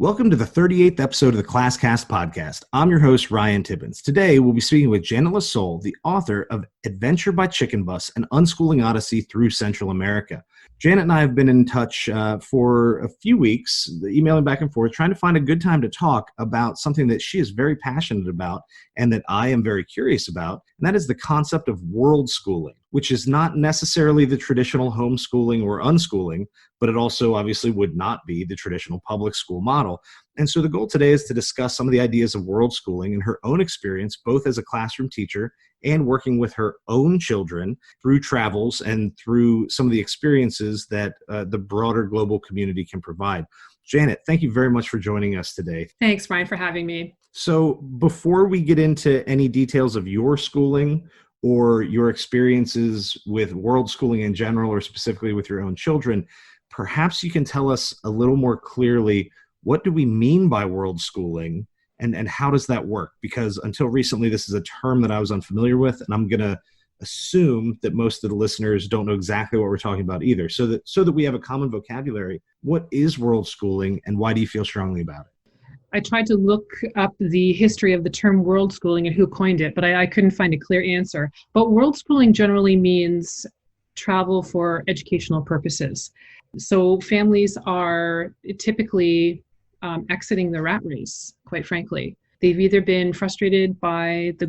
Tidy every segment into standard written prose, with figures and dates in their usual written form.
Welcome to the 38th episode of the ClassCast Podcast. I'm your host, Ryan Tibbens. Today, we'll be speaking with Janet LoSole, the author of Adventure by Chicken Bus, an Unschooling Odyssey through Central America. Janet and I have been in touch for a few weeks, emailing back and forth, trying to find a good time to talk about something that she is very passionate about and that I am very curious about, and that is the concept of world schooling, which is not necessarily the traditional homeschooling or unschooling, but it also obviously would not be the traditional public school model. And so the goal today is to discuss some of the ideas of world schooling and her own experience, both as a classroom teacher and working with her own children through travels and through some of the experiences that the broader global community can provide. Janet, thank you very much for joining us today. Thanks, Ryan, for having me. So before we get into any details of your schooling or your experiences with world schooling in general, or specifically with your own children, perhaps you can tell us a little more clearly, what do we mean by world schooling and how does that work? Because until recently, this is a term that I was unfamiliar with, and I'm going to assume that most of the listeners don't know exactly what we're talking about either. So that we have a common vocabulary, what is world schooling and why do you feel strongly about it? I tried to look up the history of the term world schooling and who coined it, but I couldn't find a clear answer. But world schooling generally means travel for educational purposes. So families are typically exiting the rat race, quite frankly. They've either been frustrated by the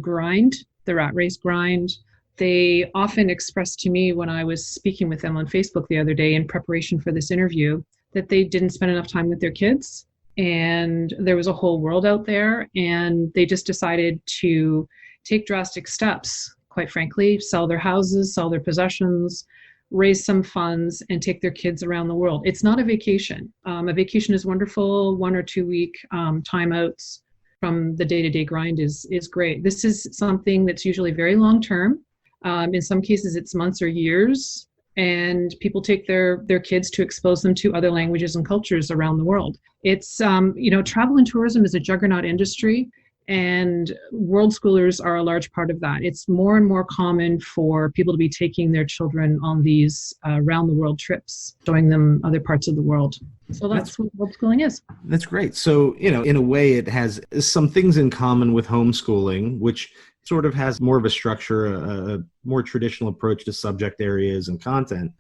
rat race grind. They often expressed to me when I was speaking with them on Facebook the other day in preparation for this interview that they didn't spend enough time with their kids. And there was a whole world out there, and they just decided to take drastic steps, quite frankly, sell their houses, sell their possessions, raise some funds, and take their kids around the world. It's not a vacation. A vacation is wonderful. 1 or 2 week timeouts from the day-to-day grind is great. This is something that's usually very long-term. In some cases, it's months or years, and people take their kids to expose them to other languages and cultures around the world. It's, travel and tourism is a juggernaut industry, and world schoolers are a large part of that. It's more and more common for people to be taking their children on these around the world trips, showing them other parts of the world. So that's what world schooling is. That's great. So, in a way, it has some things in common with homeschooling, which sort of has more of a structure, a more traditional approach to subject areas and content.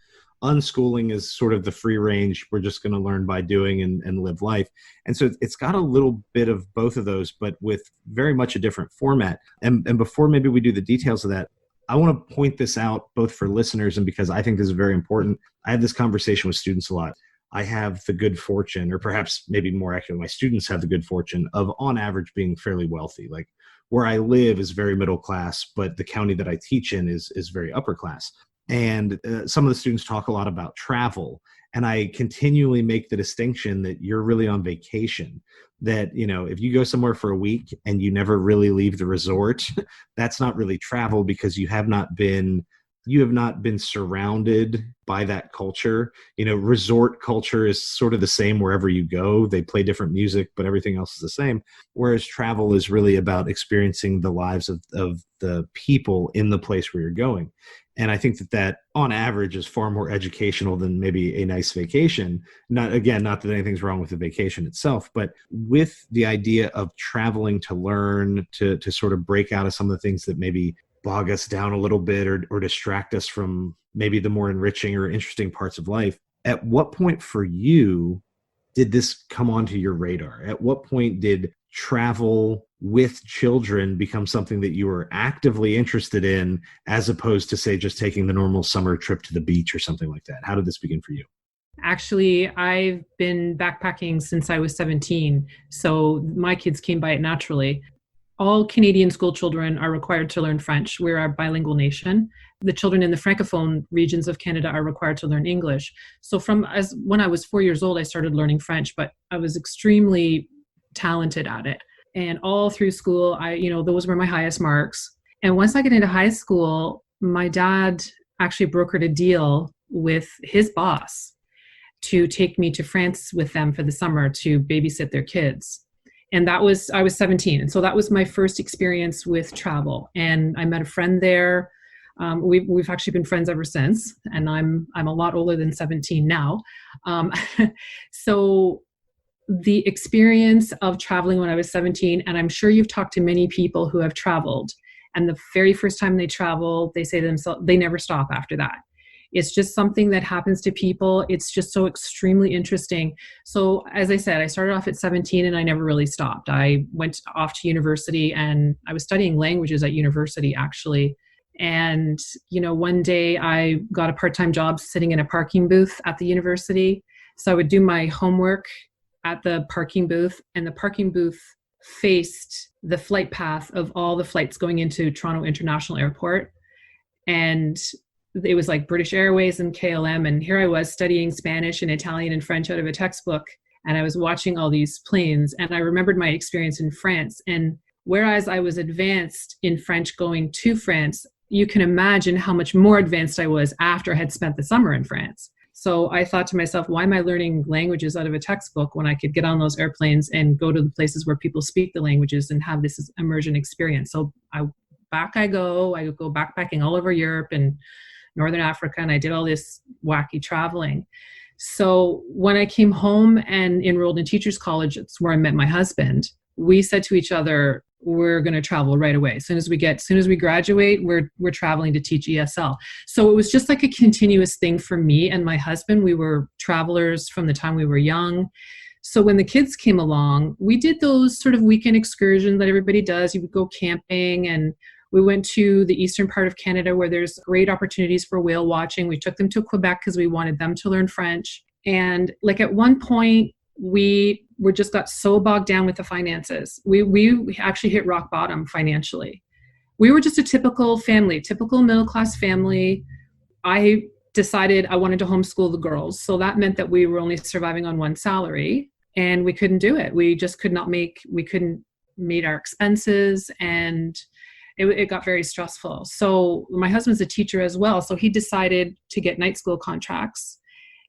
Unschooling is sort of the free range. We're just going to learn by doing and live life. And so it's got a little bit of both of those, but with very much a different format. And before maybe we do the details of that, I want to point this out both for listeners and because I think this is very important. I have this conversation with students a lot. I have the good fortune, or perhaps maybe more accurately, my students have the good fortune of on average being fairly wealthy. Like where I live is very middle class, but the county that I teach in is very upper class. And some of the students talk a lot about travel. And I continually make the distinction that you're really on vacation, that, if you go somewhere for a week and you never really leave the resort, that's not really travel because you have not been surrounded by that culture. Resort culture is sort of the same wherever you go. They play different music, but everything else is the same. Whereas travel is really about experiencing the lives of the people in the place where you're going. And I think that on average is far more educational than maybe a nice vacation. Not that anything's wrong with the vacation itself, but with the idea of traveling to learn, to sort of break out of some of the things that maybe bog us down a little bit or distract us from maybe the more enriching or interesting parts of life. At what point for you did this come onto your radar? At what point did travel with children become something that you were actively interested in, as opposed to, say, just taking the normal summer trip to the beach or something like that? How did this begin for you? Actually, I've been backpacking since I was 17, so my kids came by it naturally. All Canadian school children are required to learn French. We're a bilingual nation. The children in the Francophone regions of Canada are required to learn English. So when I was 4 years old, I started learning French, but I was extremely talented at it. And all through school, those were my highest marks. And once I got into high school, my dad actually brokered a deal with his boss to take me to France with them for the summer to babysit their kids. And I was 17. And so that was my first experience with travel. And I met a friend there. We've actually been friends ever since. And I'm a lot older than 17 now. So the experience of traveling when I was 17, and I'm sure you've talked to many people who have traveled, and the very first time they travel, they say to themselves, they never stop after that. It's just something that happens to people. It's just so extremely interesting. So as I said, I started off at 17 and I never really stopped. I went off to university and I was studying languages at university, actually. And, one day I got a part-time job sitting in a parking booth at the university. So I would do my homework at the parking booth, and the parking booth faced the flight path of all the flights going into Toronto International Airport. And it was like British Airways and KLM. And here I was studying Spanish and Italian and French out of a textbook. And I was watching all these planes. And I remembered my experience in France. And whereas I was advanced in French going to France, you can imagine how much more advanced I was after I had spent the summer in France. So I thought to myself, why am I learning languages out of a textbook when I could get on those airplanes and go to the places where people speak the languages and have this immersion experience? So I go backpacking all over Europe and Northern Africa, and I did all this wacky traveling. So when I came home and enrolled in Teachers College, it's where I met my husband. We said to each other, we're going to travel right away. As soon as we graduate, we're traveling to teach ESL. So it was just like a continuous thing for me and my husband. We were travelers from the time we were young. So when the kids came along, we did those sort of weekend excursions that everybody does. You would go camping, and we went to the eastern part of Canada where there's great opportunities for whale watching. We took them to Quebec because we wanted them to learn French. And like at one point, we just got so bogged down with the finances. We actually hit rock bottom financially. We were just a typical middle-class family. I decided I wanted to homeschool the girls. So that meant that we were only surviving on one salary, and we couldn't do it. We couldn't meet our expenses, and it got very stressful. So my husband's a teacher as well. So he decided to get night school contracts.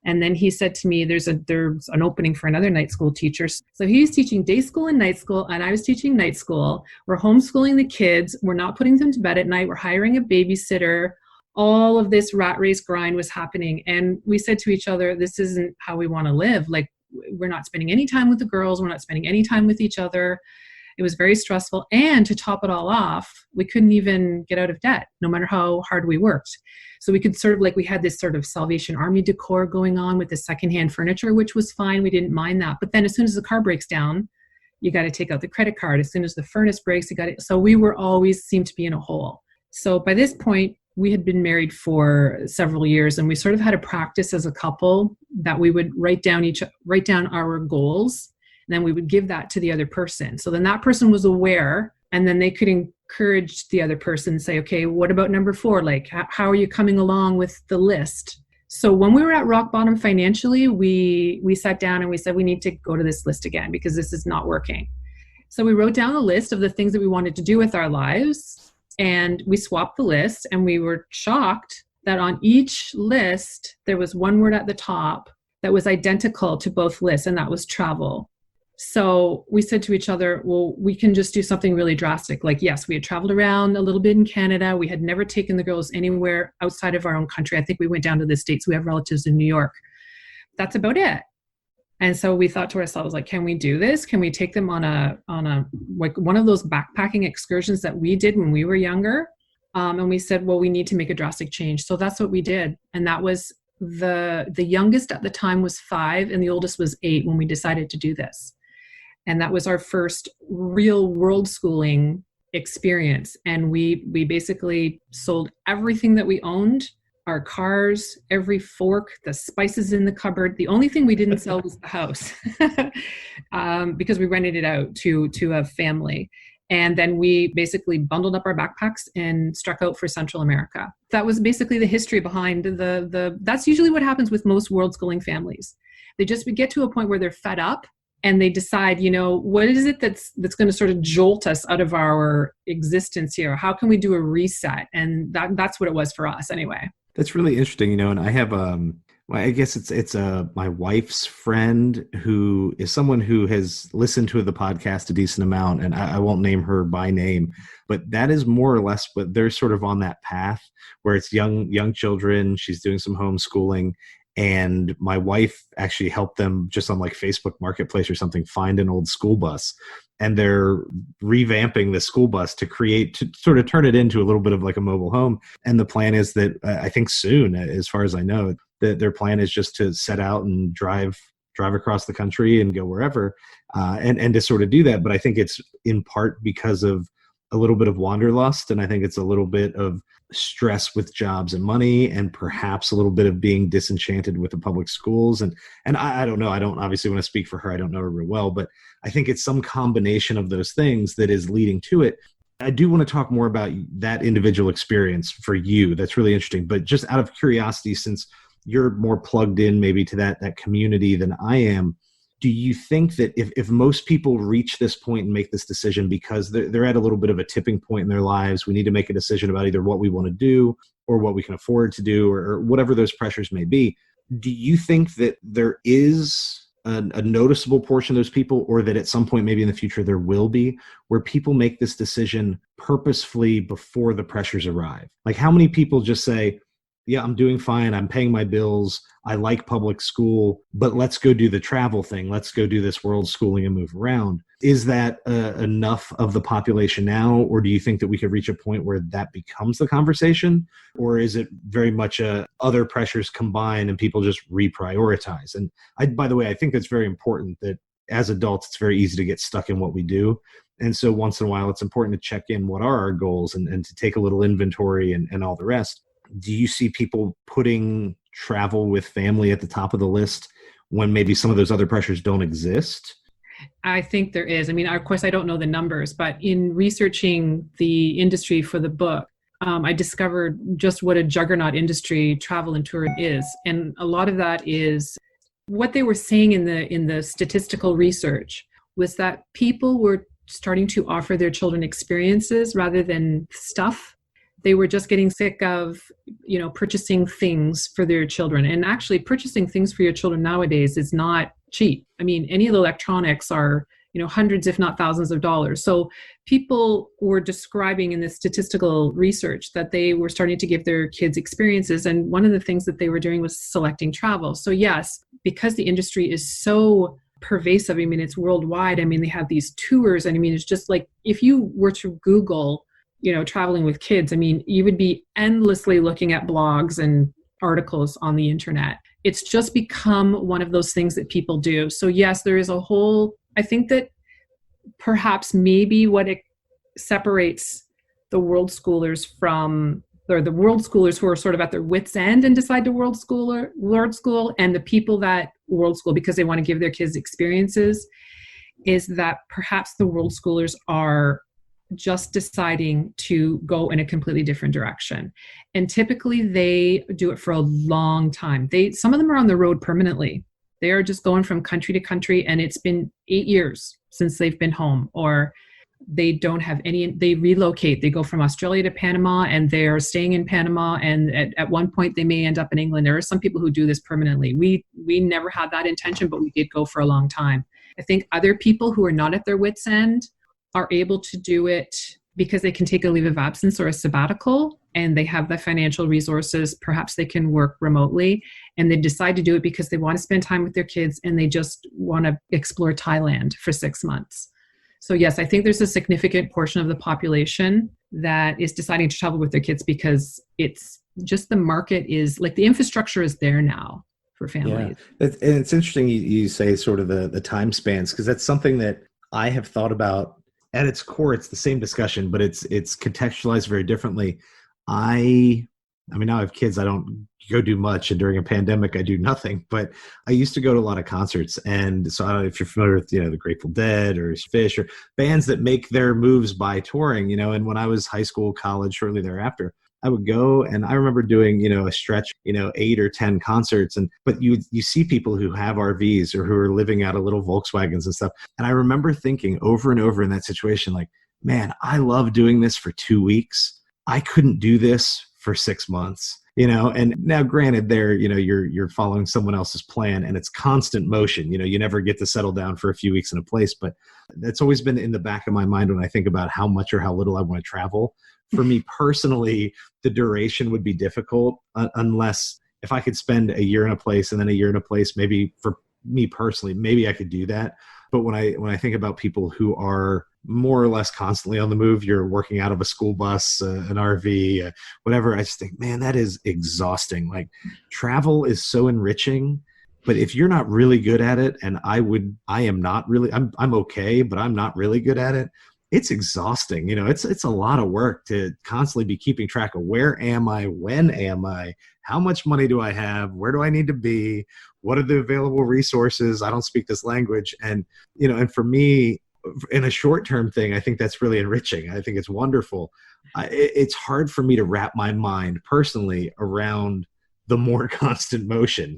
And then he said to me, there's an opening for another night school teacher. So he was teaching day school and night school, and I was teaching night school. We're homeschooling the kids. We're not putting them to bed at night. We're hiring a babysitter. All of this rat race grind was happening. And we said to each other, this isn't how we want to live. Like, we're not spending any time with the girls. We're not spending any time with each other. It was very stressful. And to top it all off, we couldn't even get out of debt, no matter how hard we worked. So we could we had this sort of Salvation Army decor going on with the secondhand furniture, which was fine. We didn't mind that. But then as soon as the car breaks down, you got to take out the credit card. As soon as the furnace breaks, so we were always seemed to be in a hole. So by this point, we had been married for several years, and we sort of had a practice as a couple that we would write down our goals. And then we would give that to the other person. So then that person was aware, and then they could encourage the other person and say, okay, what about number 4? Like, how are you coming along with the list? So when we were at rock bottom financially, we sat down and we said, we need to go to this list again because this is not working. So we wrote down a list of the things that we wanted to do with our lives, and we swapped the list, and we were shocked that on each list, there was one word at the top that was identical to both lists, and that was travel. So we said to each other, well, we can just do something really drastic. Like, yes, we had traveled around a little bit in Canada. We had never taken the girls anywhere outside of our own country. I think we went down to the States. We have relatives in New York. That's about it. And so we thought to ourselves, like, can we do this? Can we take them on like one of those backpacking excursions that we did when we were younger? And we said, well, we need to make a drastic change. So that's what we did. And that was the youngest at the time was 5 and the oldest was 8 when we decided to do this. And that was our first real world schooling experience. And we basically sold everything that we owned, our cars, every fork, the spices in the cupboard. The only thing we didn't sell was the house because we rented it out to a family. And then we basically bundled up our backpacks and struck out for Central America. That was basically the history behind that's usually what happens with most world schooling families. They just get to a point where they're fed up and they decide, what is it that's going to sort of jolt us out of our existence here? How can we do a reset? And that's what it was for us anyway. That's really interesting, and I have I guess it's my wife's friend who is someone who has listened to the podcast a decent amount, and I won't name her by name, but that is more or less what they're sort of on that path where it's young children. She's doing some homeschooling, And my wife actually helped them just on like Facebook Marketplace or something, find an old school bus. And they're revamping the school bus to sort of turn it into a little bit of like a mobile home. And the plan is that I think soon, as far as I know, that their plan is just to set out and drive across the country and go wherever, and to sort of do that. But I think it's in part because of a little bit of wanderlust, and I think it's a little bit of stress with jobs and money, and perhaps a little bit of being disenchanted with the public schools. And I don't know. I don't obviously want to speak for her. I don't know her real well, but I think it's some combination of those things that is leading to it. I do want to talk more about that individual experience for you. That's really interesting. But just out of curiosity, since you're more plugged in maybe to that community than I am, do you think that if most people reach this point and make this decision because they're at a little bit of a tipping point in their lives, we need to make a decision about either what we want to do or what we can afford to do, or whatever those pressures may be, do you think that there is a noticeable portion of those people, or that at some point maybe in the future there will be, where people make this decision purposefully before the pressures arrive? Like, how many people just say, yeah, I'm doing fine, I'm paying my bills, I like public school, but let's go do the travel thing. Let's go do this world schooling and move around. Is that enough of the population now? Or do you think that we could reach a point where that becomes the conversation? Or is it very much other pressures combine and people just reprioritize? And by the way, I think that's very important, that as adults, it's very easy to get stuck in what we do. And so once in a while, it's important to check in what are our goals and to take a little inventory and all the rest. Do you see people putting travel with family at the top of the list when maybe some of those other pressures don't exist? I think there is. I mean, of course, I don't know the numbers, but in researching the industry for the book, I discovered just what a juggernaut industry travel and touring is. And a lot of that is what they were saying in the statistical research was that people were starting to offer their children experiences rather than stuff. They were just getting sick of, purchasing things for their children. And actually purchasing things for your children nowadays is not cheap. I mean, any of the electronics are, hundreds, if not thousands of dollars. So people were describing in the statistical research that they were starting to give their kids experiences. And one of the things that they were doing was selecting travel. So yes, because the industry is so pervasive, I mean, it's worldwide. I mean, they have these tours. And I mean, it's just like, if you were to Google traveling with kids, I mean, you would be endlessly looking at blogs and articles on the internet. It's just become one of those things that people do. So yes, there is I think that perhaps maybe what it separates the world schoolers or the world schoolers who are sort of at their wits' end and decide to world school, and the people that world school because they want to give their kids experiences, is that perhaps the world schoolers are just deciding to go in a completely different direction. And typically they do it for a long time. Some of them are on the road permanently. They are just going from country to country, and it's been 8 years since they've been home, or they don't have they relocate. They go from Australia to Panama, and they're staying in Panama. And at one point they may end up in England. There are some people who do this permanently. We never had that intention, but we did go for a long time. I think other people who are not at their wits' end are able to do it because they can take a leave of absence or a sabbatical, and they have the financial resources. Perhaps they can work remotely, and they decide to do it because they want to spend time with their kids and they just want to explore Thailand for 6 months. So yes, I think there's a significant portion of the population that is deciding to travel with their kids because it's just the market is like the infrastructure is there now for families. Yeah. And it's interesting you say sort of the time spans, because that's something that I have thought about. At its core, it's the same discussion, but it's contextualized very differently. I mean, now I have kids. I don't go do much, and during a pandemic, I do nothing. But I used to go to a lot of concerts, and so I don't know if you're familiar with the Grateful Dead or Fish or bands that make their moves by touring. And when I was high school, college, shortly thereafter, I would go, and I remember doing a stretch 8 or 10 concerts, but you see people who have RVs or who are living out of little Volkswagens and stuff, and I remember thinking over and over in that situation, like, man, I love doing this for 2 weeks. I couldn't do this for 6 months. And now granted you're following someone else's plan and it's constant motion. You never get to settle down for a few weeks in a place, but that's always been in the back of my mind when I think about how much or how little I want to travel. For me personally, the duration would be difficult unless if I could spend a year in a place and then a year in a place, maybe for me personally, maybe I could do that. But when I think about people who are more or less constantly on the move, you're working out of a school bus, an RV, whatever, I just think, man, that is exhausting. Like, travel is so enriching, but if you're not really good at it, and I'm okay, but I'm not really good at it, it's exhausting. It's a lot of work to constantly be keeping track of where am I, when am I, how much money do I have, where do I need to be, what are the available resources? I don't speak this language. And for me, in a short-term thing, I think that's really enriching. I think it's wonderful. It's hard for me to wrap my mind personally around the more constant motion,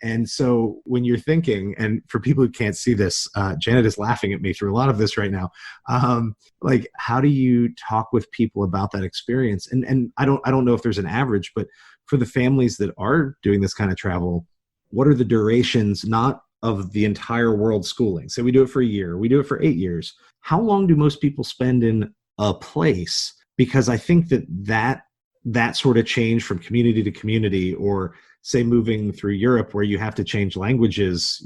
And so when you're thinking, and for people who can't see this, Janet is laughing at me through a lot of this right now. Like, how do you talk with people about that experience? And I don't know if there's an average, but for the families that are doing this kind of travel, what are the durations, not of the entire world schooling? So we do it for a year, we do it for 8 years. How long do most people spend in a place? Because I think that sort of change from community to community, or say moving through Europe where you have to change languages,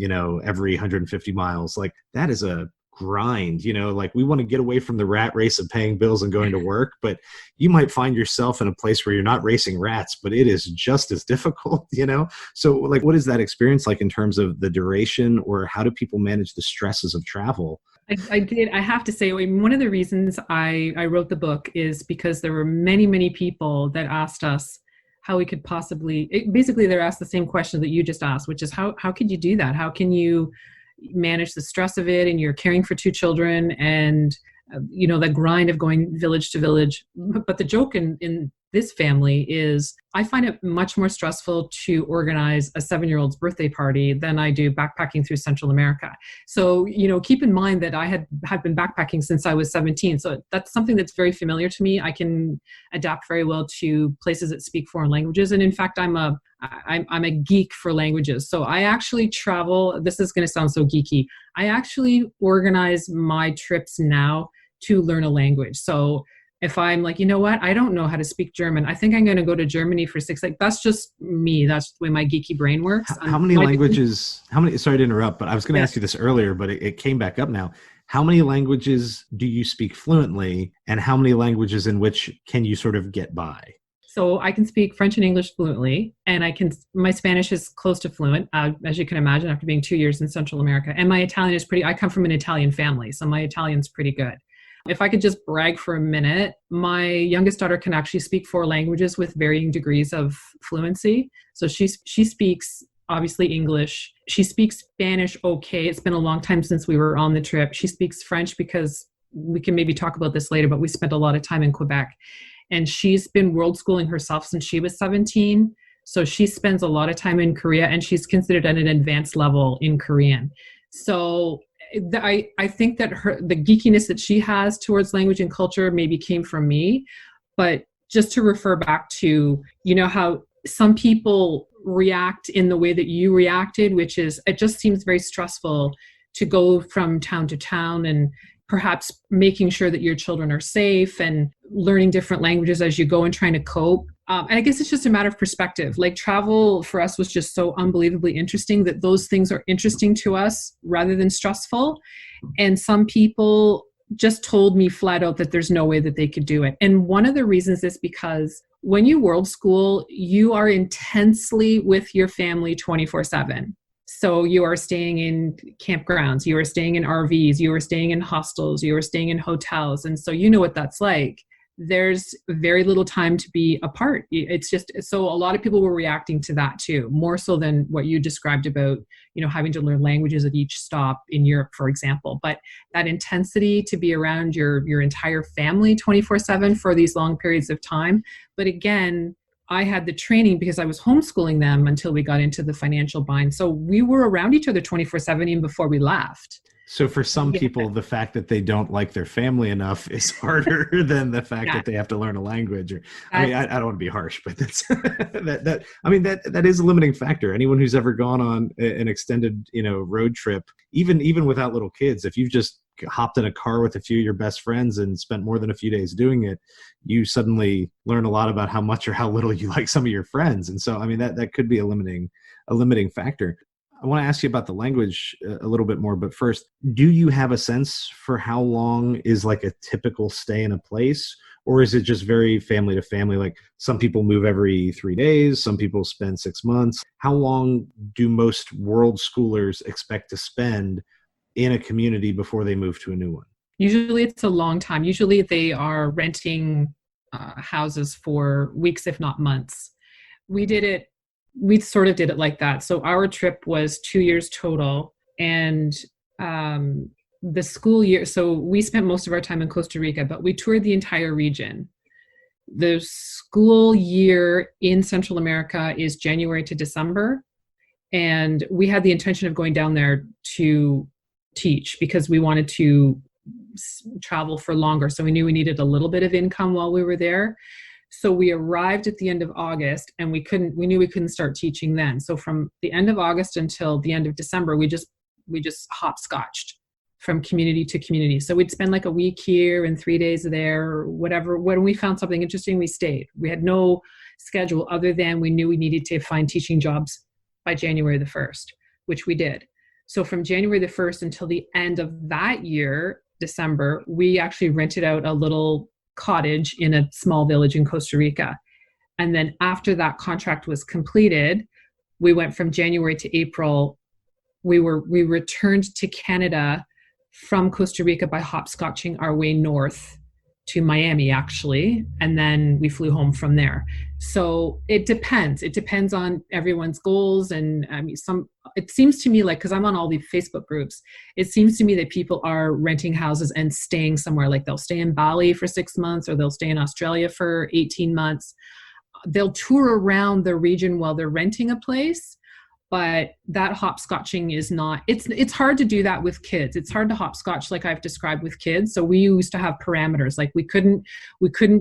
every 150 miles, like that is a grind, like we want to get away from the rat race of paying bills and going to work, but you might find yourself in a place where you're not racing rats, but it is just as difficult, So like, what is that experience like in terms of the duration, or how do people manage the stresses of travel? I have to say, one of the reasons I wrote the book is because there were many, many people that asked us how we could basically they're asked the same question that you just asked, which is how could you do that? How can you manage the stress of it, and you're caring for 2 children, and the grind of going village to village. But the joke in this family is I find it much more stressful to organize a 7-year-old's birthday party than I do backpacking through Central America. So, keep in mind that I had been backpacking since I was 17. So that's something that's very familiar to me. I can adapt very well to places that speak foreign languages. And in fact, I'm a geek for languages. So I actually travel. This is going to sound so geeky. I actually organize my trips now to learn a language. So if I'm like, you know what, I don't know how to speak German, I think I'm going to go to Germany for 6. Like, that's just me. That's the way my geeky brain works. How many languages? Sorry to interrupt, but I was going to ask you this earlier, but it came back up now. How many languages do you speak fluently, and how many languages in which can you sort of get by? So I can speak French and English fluently, and my Spanish is close to fluent, as you can imagine, after being 2 years in Central America. And my Italian is I come from an Italian family, so my Italian's pretty good. If I could just brag for a minute, my youngest daughter can actually speak 4 languages with varying degrees of fluency. So she speaks, obviously, English. She speaks Spanish okay. It's been a long time since we were on the trip. She speaks French because we can maybe talk about this later, but we spent a lot of time in Quebec. And she's been world schooling herself since she was 17. So she spends a lot of time in Korea, and she's considered at an advanced level in Korean. So I think that the geekiness that she has towards language and culture maybe came from me. But just to refer back to, how some people react in the way that you reacted, which is, it just seems very stressful to go from town to town, and perhaps making sure that your children are safe and learning different languages as you go and trying to cope. And I guess it's just a matter of perspective. Like, travel for us was just so unbelievably interesting that those things are interesting to us rather than stressful. And some people just told me flat out that there's no way that they could do it. And one of the reasons is because when you world school, you are intensely with your family 24/7. So you are staying in campgrounds, you are staying in RVs, you are staying in hostels, you are staying in hotels. And so you know what that's like. There's very little time to be apart. It's just, so a lot of people were reacting to that too, more so than what you described about, having to learn languages at each stop in Europe, for example. But that intensity to be around your entire family 24/7 for these long periods of time. But again, I had the training because I was homeschooling them until we got into the financial bind. So we were around each other 24/7 even before we left. So for some Yeah. people, the fact that they don't like their family enough is harder than the fact Yeah. that they have to learn a language. Or, I mean, That's, I don't want to be harsh, but that's that is a limiting factor. Anyone who's ever gone on an extended, road trip, even without little kids, if you've just hopped in a car with a few of your best friends and spent more than a few days doing it, you suddenly learn a lot about how much or how little you like some of your friends. And so, I mean, that could be a limiting factor. I want to ask you about the language a little bit more, but first, do you have a sense for how long is like a typical stay in a place? Or is it just very family to family? Like some people move every 3 days, some people spend 6 months. How long do most world schoolers expect to spend in a community before they move to a new one? usually it's a long time. Usually they are renting houses for weeks, if not months. We sort of did it like that. So our trip was 2 years total. And the school year, so we spent most of our time in Costa Rica, but we toured the entire region. The school year in Central America is January to December. And we had the intention of going down there to teach because we wanted to travel for longer. So we knew we needed a little bit of income while we were there. So we arrived at the end of August and we knew we couldn't start teaching then. So from the end of August until the end of December, we just hopscotched from community to community. So we'd spend like a week here and 3 days there or whatever. When we found something interesting, we stayed. We had no schedule other than we knew we needed to find teaching jobs by January the 1st, which we did. So from January the 1st until the end of that year, December, we actually rented out a little cottage in a small village in Costa Rica. And then after that contract was completed, we went from January to April. We returned to Canada from Costa Rica by hopscotching our way north to Miami, actually. And then we flew home from there. So it depends. It depends on everyone's goals. And I mean, it seems to me like, because I'm on all the Facebook groups, it seems to me that people are renting houses and staying somewhere. Like they'll stay in Bali for 6 months or they'll stay in Australia for 18 months. They'll tour around the region while they're renting a place. But that hopscotching is not, it's hard to do that with kids. It's hard to hopscotch like I've described with kids. So we used to have parameters. Like we couldn't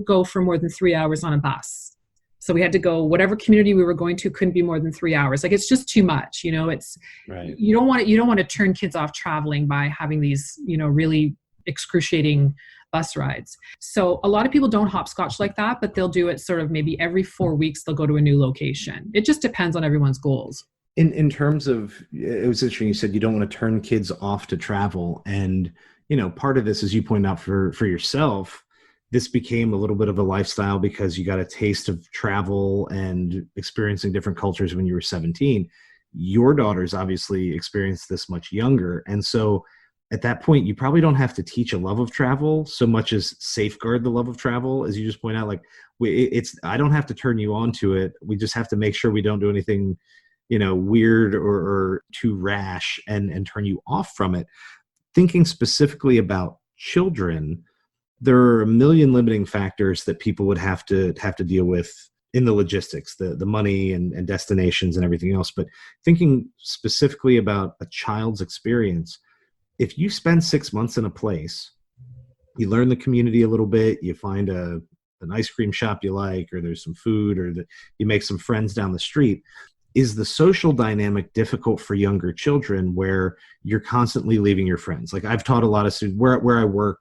go for more than 3 hours on a bus. So we had to go, whatever community we were going to couldn't be more than 3 hours. Like it's just too much, it's, right. You don't want to turn kids off traveling by having these, really excruciating bus rides. So a lot of people don't hopscotch like that, but they'll do it sort of maybe every 4 weeks, they'll go to a new location. It just depends on everyone's goals. In terms of, it was interesting, you said you don't want to turn kids off to travel. And, part of this, as you point out for yourself, this became a little bit of a lifestyle because you got a taste of travel and experiencing different cultures when you were 17. Your daughters obviously experienced this much younger. And so at that point, you probably don't have to teach a love of travel so much as safeguard the love of travel. As you just point out, like I don't have to turn you on to it. We just have to make sure we don't do anything weird or too rash and turn you off from it. Thinking specifically about children, there are a million limiting factors that people would have to deal with in the logistics, the money and destinations and everything else. But thinking specifically about a child's experience, if you spend 6 months in a place, you learn the community a little bit, you find an ice cream shop you like, or there's some food, or you make some friends down the street. Is the social dynamic difficult for younger children where you're constantly leaving your friends? Like I've taught a lot of students where I work,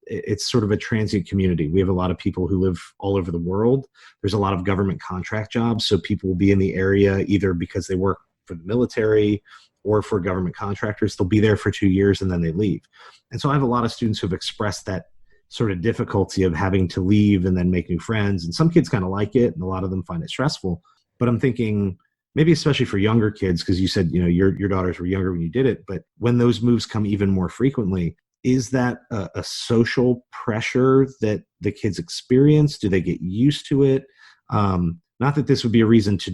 it's sort of a transient community. We have a lot of people who live all over the world. There's a lot of government contract jobs. So people will be in the area either because they work for the military or for government contractors. They'll be there for 2 years and then they leave. And so I have a lot of students who've expressed that sort of difficulty of having to leave and then make new friends. And some kids kind of like it and a lot of them find it stressful. But I'm thinking maybe especially for younger kids, because you said, your daughters were younger when you did it, but when those moves come even more frequently, is that a social pressure that the kids experience? Do they get used to it? Not that this would be a reason to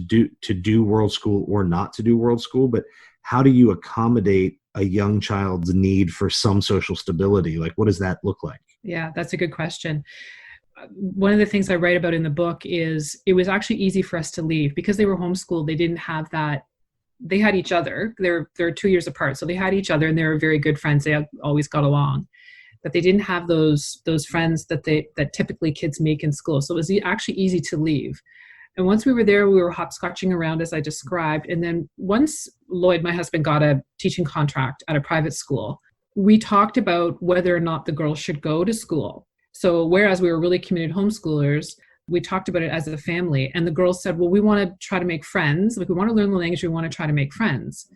do world school or not to do world school, but how do you accommodate a young child's need for some social stability? Like, what does that look like? Yeah, that's a good question. One of the things I write about in the book is it was actually easy for us to leave because they were homeschooled. They didn't have that they had each other. They're 2 years apart. So they had each other and they were very good friends. They always got along, but they didn't have those friends that typically kids make in school. So it was actually easy to leave. And once we were there, we were hopscotching around as I described. And then once Lloyd, my husband, got a teaching contract at a private school, we talked about whether or not the girls should go to school. So whereas we were really committed homeschoolers, we talked about it as a family. And the girls said, well, we want to try to make friends. Like, we want to learn the language. We want to try to make friends.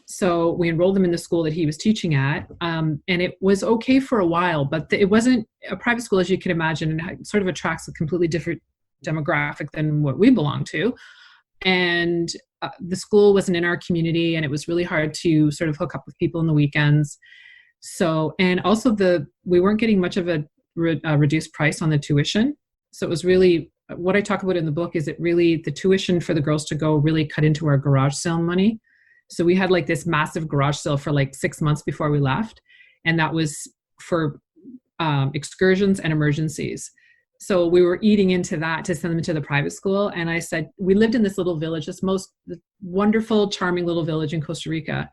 So we enrolled them in the school that he was teaching at. And it was okay for a while, but it wasn't a private school, as you can imagine, and it sort of attracts a completely different demographic than what we belong to. And the school wasn't in our community, and it was really hard to sort of hook up with people in the weekends. So, and also we weren't getting much of a reduced price on the tuition. So it was really, what I talk about in the book is it really, the tuition for the girls to go really cut into our garage sale money. So we had like this massive garage sale for like 6 months before we left. And that was for excursions and emergencies. So we were eating into that to send them to the private school. And I said, we lived in this little village, this most wonderful, charming little village in Costa Rica.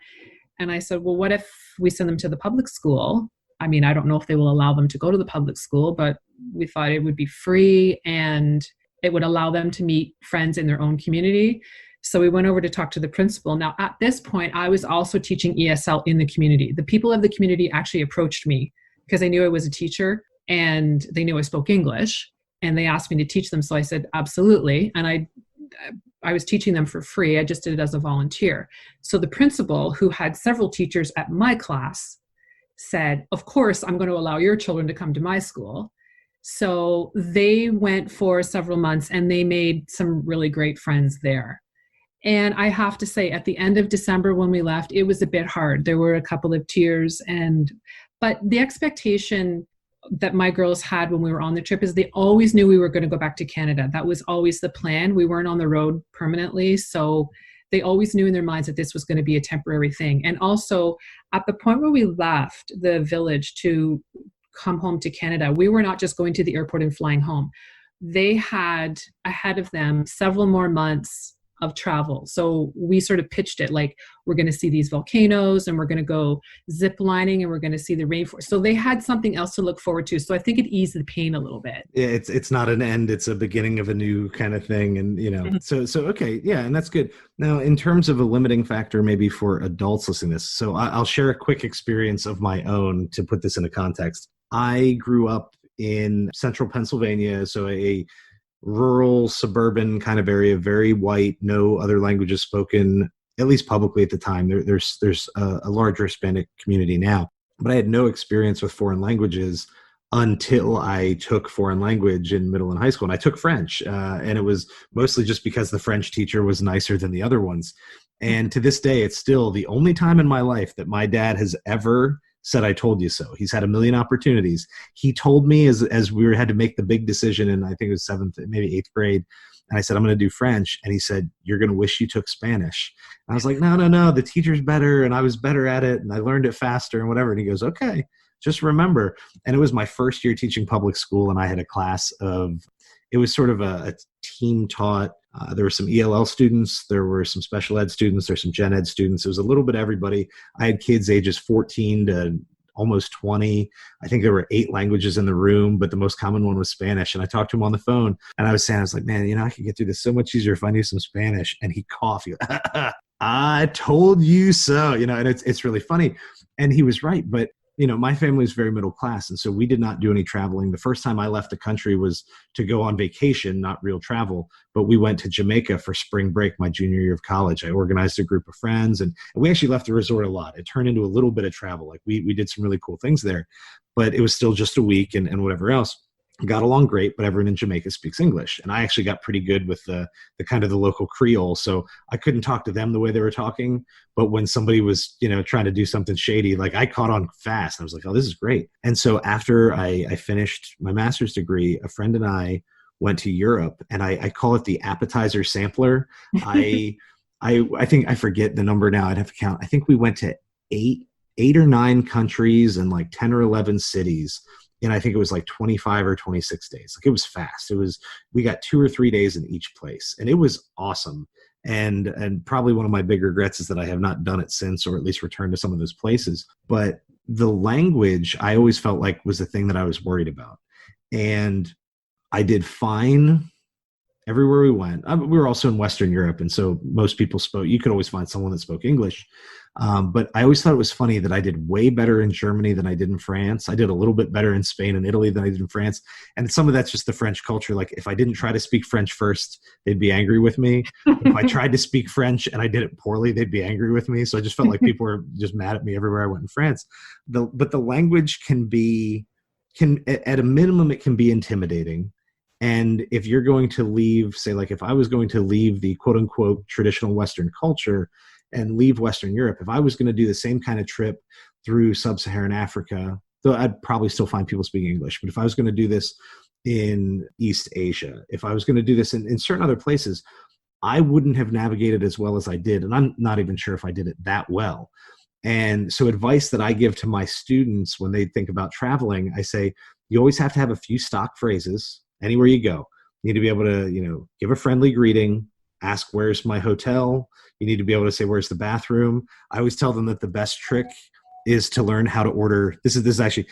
And I said, well, what if we send them to the public school? I mean, I don't know if they will allow them to go to the public school, but we thought it would be free and it would allow them to meet friends in their own community. So we went over to talk to the principal. Now, at this point, I was also teaching ESL in the community. The people of the community actually approached me because they knew I was a teacher and they knew I spoke English, and they asked me to teach them. So I said, absolutely. And I was teaching them for free. I just did it as a volunteer. So the principal, who had several teachers at my class, said, of course, I'm going to allow your children to come to my school. So they went for several months and they made some really great friends there. And I have to say, at the end of December when we left, it was a bit hard. There were a couple of tears, but the expectation that my girls had when we were on the trip is they always knew we were going to go back to Canada. That was always the plan. We weren't on the road permanently. So they always knew in their minds that this was going to be a temporary thing. And also at the point where we left the village to come home to Canada, we were not just going to the airport and flying home. They had ahead of them several more months of travel. So we sort of pitched it like, we're going to see these volcanoes and we're going to go zip lining and we're going to see the rainforest. So they had something else to look forward to. So I think it eased the pain a little bit. Yeah, it's not an end, it's a beginning of a new kind of thing. And, so okay. Yeah. And that's good. Now, in terms of a limiting factor, maybe for adults listening to this, so I'll share a quick experience of my own to put this into context. I grew up in central Pennsylvania, so a rural, suburban kind of area, very white, no other languages spoken, at least publicly at the time. There's a larger Hispanic community now, but I had no experience with foreign languages until I took foreign language in middle and high school. And I took French, and it was mostly just because the French teacher was nicer than the other ones. And to this day, it's still the only time in my life that my dad has ever said, I told you so. He's had a million opportunities. He told me as we had to make the big decision in, I think it was 7th, maybe 8th grade. And I said, I'm going to do French. And he said, you're going to wish you took Spanish. And I was like, no, the teacher's better. And I was better at it. And I learned it faster and whatever. And he goes, okay, just remember. And it was my first year teaching public school. And I had a class it was sort of a team taught. There were some ELL students, there were some special ed students, there's some gen ed students. It was a little bit of everybody. I had kids ages 14 to almost 20. I think there were 8 languages in the room, but the most common one was Spanish. And I talked to him on the phone and I was like, man, I could get through this so much easier if I knew some Spanish. And he coughed. I told you so, and it's really funny. And he was right. But my family is very middle class. And so we did not do any traveling. The first time I left the country was to go on vacation, not real travel. But we went to Jamaica for spring break, my junior year of college. I organized a group of friends and we actually left the resort a lot. It turned into a little bit of travel. Like we did some really cool things there, but it was still just a week and whatever else. Got along great, but everyone in Jamaica speaks English. And I actually got pretty good with the kind of the local Creole. So I couldn't talk to them the way they were talking. But when somebody was, trying to do something shady, like I caught on fast. I was like, oh, this is great. And so after I finished my master's degree, a friend and I went to Europe, and I call it the appetizer sampler. I think I forget the number now. I'd have to count. I think we went to eight or 9 countries and like 10 or 11 cities. And I think it was like 25 or 26 days. Like it was fast. We got 2 or 3 days in each place and it was awesome. And probably one of my big regrets is that I have not done it since, or at least returned to some of those places. But the language I always felt like was the thing that I was worried about. And I did fine everywhere we went. We were also in Western Europe, and so most people spoke, you could always find someone that spoke English. But I always thought it was funny that I did way better in Germany than I did in France. I did a little bit better in Spain and Italy than I did in France. And some of that's just the French culture. Like if I didn't try to speak French first, they'd be angry with me. If I tried to speak French and I did it poorly, they'd be angry with me. So I just felt like people were just mad at me everywhere I went in France. But the language can at a minimum, it can be intimidating. And if you're going to leave, say, like if I was going to leave the quote unquote traditional Western culture and leave Western Europe, if I was going to do the same kind of trip through sub-Saharan Africa, though I'd probably still find people speaking English, but if I was going to do this in East Asia, if I was going to do this in certain other places, I wouldn't have navigated as well as I did. And I'm not even sure if I did it that well. And so advice that I give to my students when they think about traveling, I say, you always have to have a few stock phrases anywhere you go. You need to be able to, give a friendly greeting, ask, where's my hotel? You need to be able to say, where's the bathroom? I always tell them that the best trick is to learn how to order. This is actually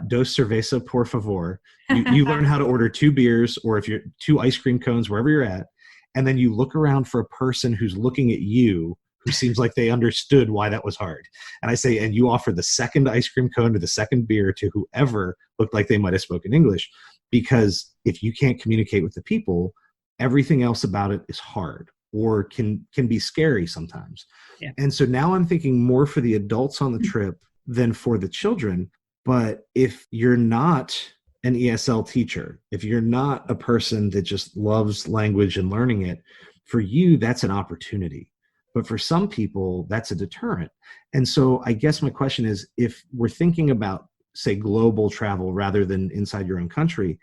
dos cerveza, por favor. You learn how to order 2 beers, or if you're 2 ice cream cones, wherever you're at. And then you look around for a person who's looking at you, who seems like they understood why that was hard. And I say, and you offer the second ice cream cone or the second beer to whoever looked like they might have spoken English. Because if you can't communicate with the people, everything else about it is hard or can be scary sometimes. Yeah. And so now I'm thinking more for the adults on the trip than for the children. But if you're not an ESL teacher, if you're not a person that just loves language and learning it, for you, that's an opportunity. But for some people, that's a deterrent. And so I guess my question is, if we're thinking about, say, global travel rather than inside your own country,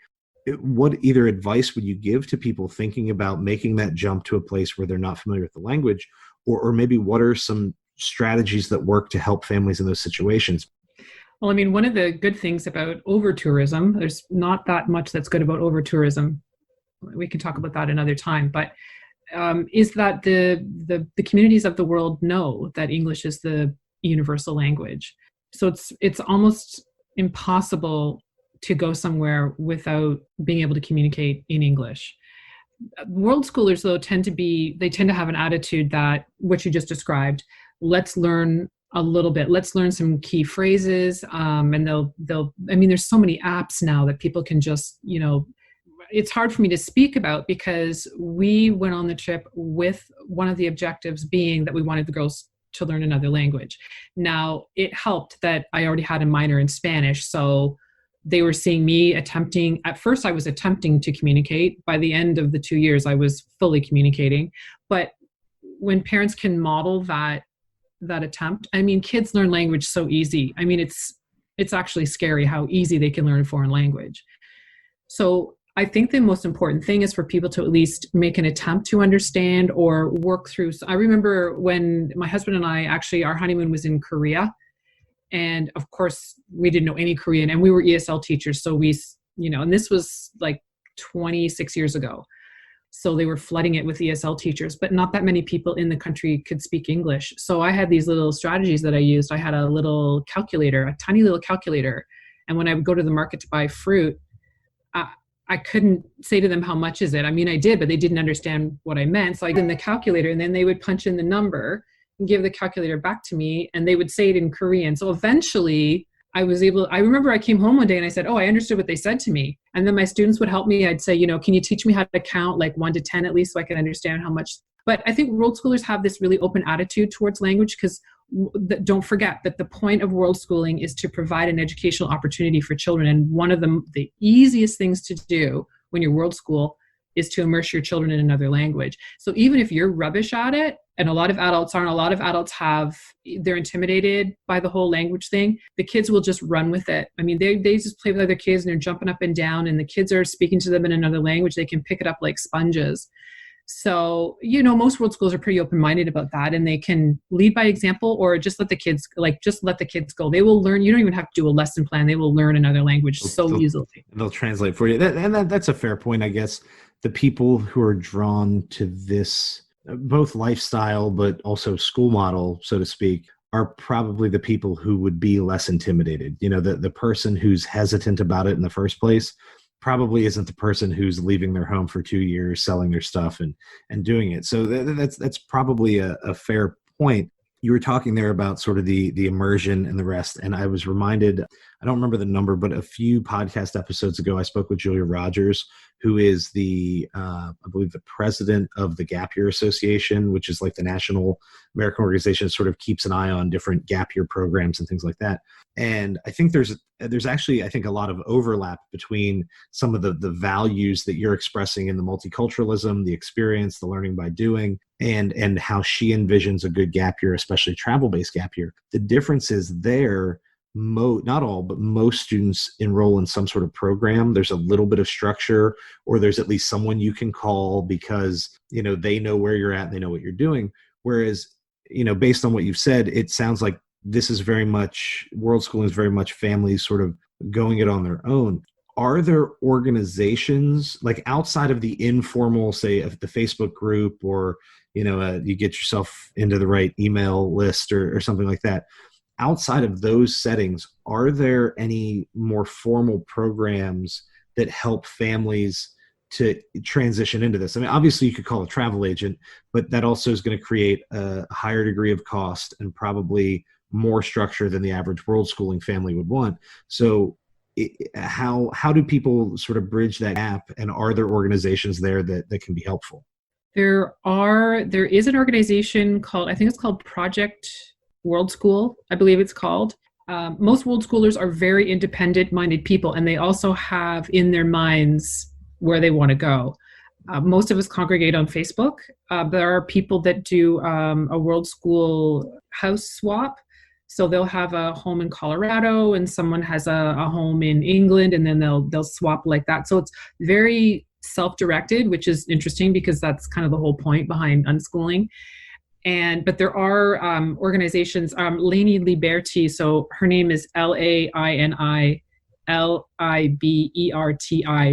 what either advice would you give to people thinking about making that jump to a place where they're not familiar with the language, or maybe what are some strategies that work to help families in those situations? Well, I mean, one of the good things about over-tourism, there's not that much that's good about over-tourism. We can talk about that another time, but is that the communities of the world know that English is the universal language. So it's almost impossible to go somewhere without being able to communicate in English. World schoolers, though, tend to have an attitude that what you just described, let's learn a little bit, let's learn some key phrases, and there's so many apps now that people can just, it's hard for me to speak about because we went on the trip with one of the objectives being that we wanted the girls to learn another language. Now, it helped that I already had a minor in Spanish, so they were seeing me at first I was attempting to communicate. By the end of the 2 years, I was fully communicating. But when parents can model that attempt, I mean, kids learn language so easy. I mean, it's actually scary how easy they can learn a foreign language. So I think the most important thing is for people to at least make an attempt to understand or work through. So I remember when my husband and I, actually, our honeymoon was in Korea. And of course, we didn't know any Korean, and we were ESL teachers. So and this was like 26 years ago. So they were flooding it with ESL teachers, but not that many people in the country could speak English. So I had these little strategies that I used. I had a little calculator, a tiny little calculator. And when I would go to the market to buy fruit, I couldn't say to them, how much is it? I mean, I did, but they didn't understand what I meant. So I did in the calculator, and then they would punch in the number and give the calculator back to me, and they would say it in Korean. So eventually I remember I came home one day and I said, I understood what they said to me. And then my students would help me. I'd say, can you teach me how to count like 1 to 10 at least, so I can understand how much. But I think world schoolers have this really open attitude towards language, because don't forget that the point of world schooling is to provide an educational opportunity for children. And one of the easiest things to do when you're world school is to immerse your children in another language. So even if you're rubbish at it, and a lot of adults aren't, a lot of adults they're intimidated by the whole language thing, the kids will just run with it. I mean, they just play with other kids and they're jumping up and down, and the kids are speaking to them in another language. They can pick it up like sponges. So, most world schools are pretty open-minded about that, and they can lead by example, or just let the kids go. They will learn. You don't even have to do a lesson plan. They will learn another language so easily. They'll translate for you. That's a fair point, I guess. The people who are drawn to this both lifestyle, but also school model, so to speak, are probably the people who would be less intimidated. The person who's hesitant about it in the first place probably isn't the person who's leaving their home for 2 years, selling their stuff and doing it. So that's probably a fair point. You were talking there about sort of the immersion and the rest. And I was reminded, I don't remember the number, but a few podcast episodes ago, I spoke with Julia Rogers, who is I believe the president of the Gap Year Association, which is like the national American organization that sort of keeps an eye on different gap year programs and things like that. And I think there's actually, I think, a lot of overlap between some of the values that you're expressing in the multiculturalism, the experience, the learning by doing, and how she envisions a good gap year, especially travel-based gap year. The difference is there, not all, but most students enroll in some sort of program. There's a little bit of structure, or there's at least someone you can call because, they know where you're at and they know what you're doing. Whereas, based on what you've said, it sounds like this is very much, world schooling is very much families sort of going it on their own. Are there organizations like outside of the informal, say, of the Facebook group, or, you get yourself into the right email list or something like that? Outside of those settings, are there any more formal programs that help families to transition into this? I mean, obviously you could call a travel agent, but that also is going to create a higher degree of cost and probably more structure than the average world schooling family would want. So how do people sort of bridge that gap, and are there organizations there that can be helpful? There is an organization called, I think it's called Project World School, I believe it's called. Most world schoolers are very independent-minded people, and they also have in their minds where they want to go. Most of us congregate on Facebook. There are people that do a world school house swap. So they'll have a home in Colorado and someone has a home in England, and then they'll swap like that. So it's very self-directed, which is interesting because that's kind of the whole point behind unschooling. But there are organizations, Lainey Liberty, so her name is LainiLiberti.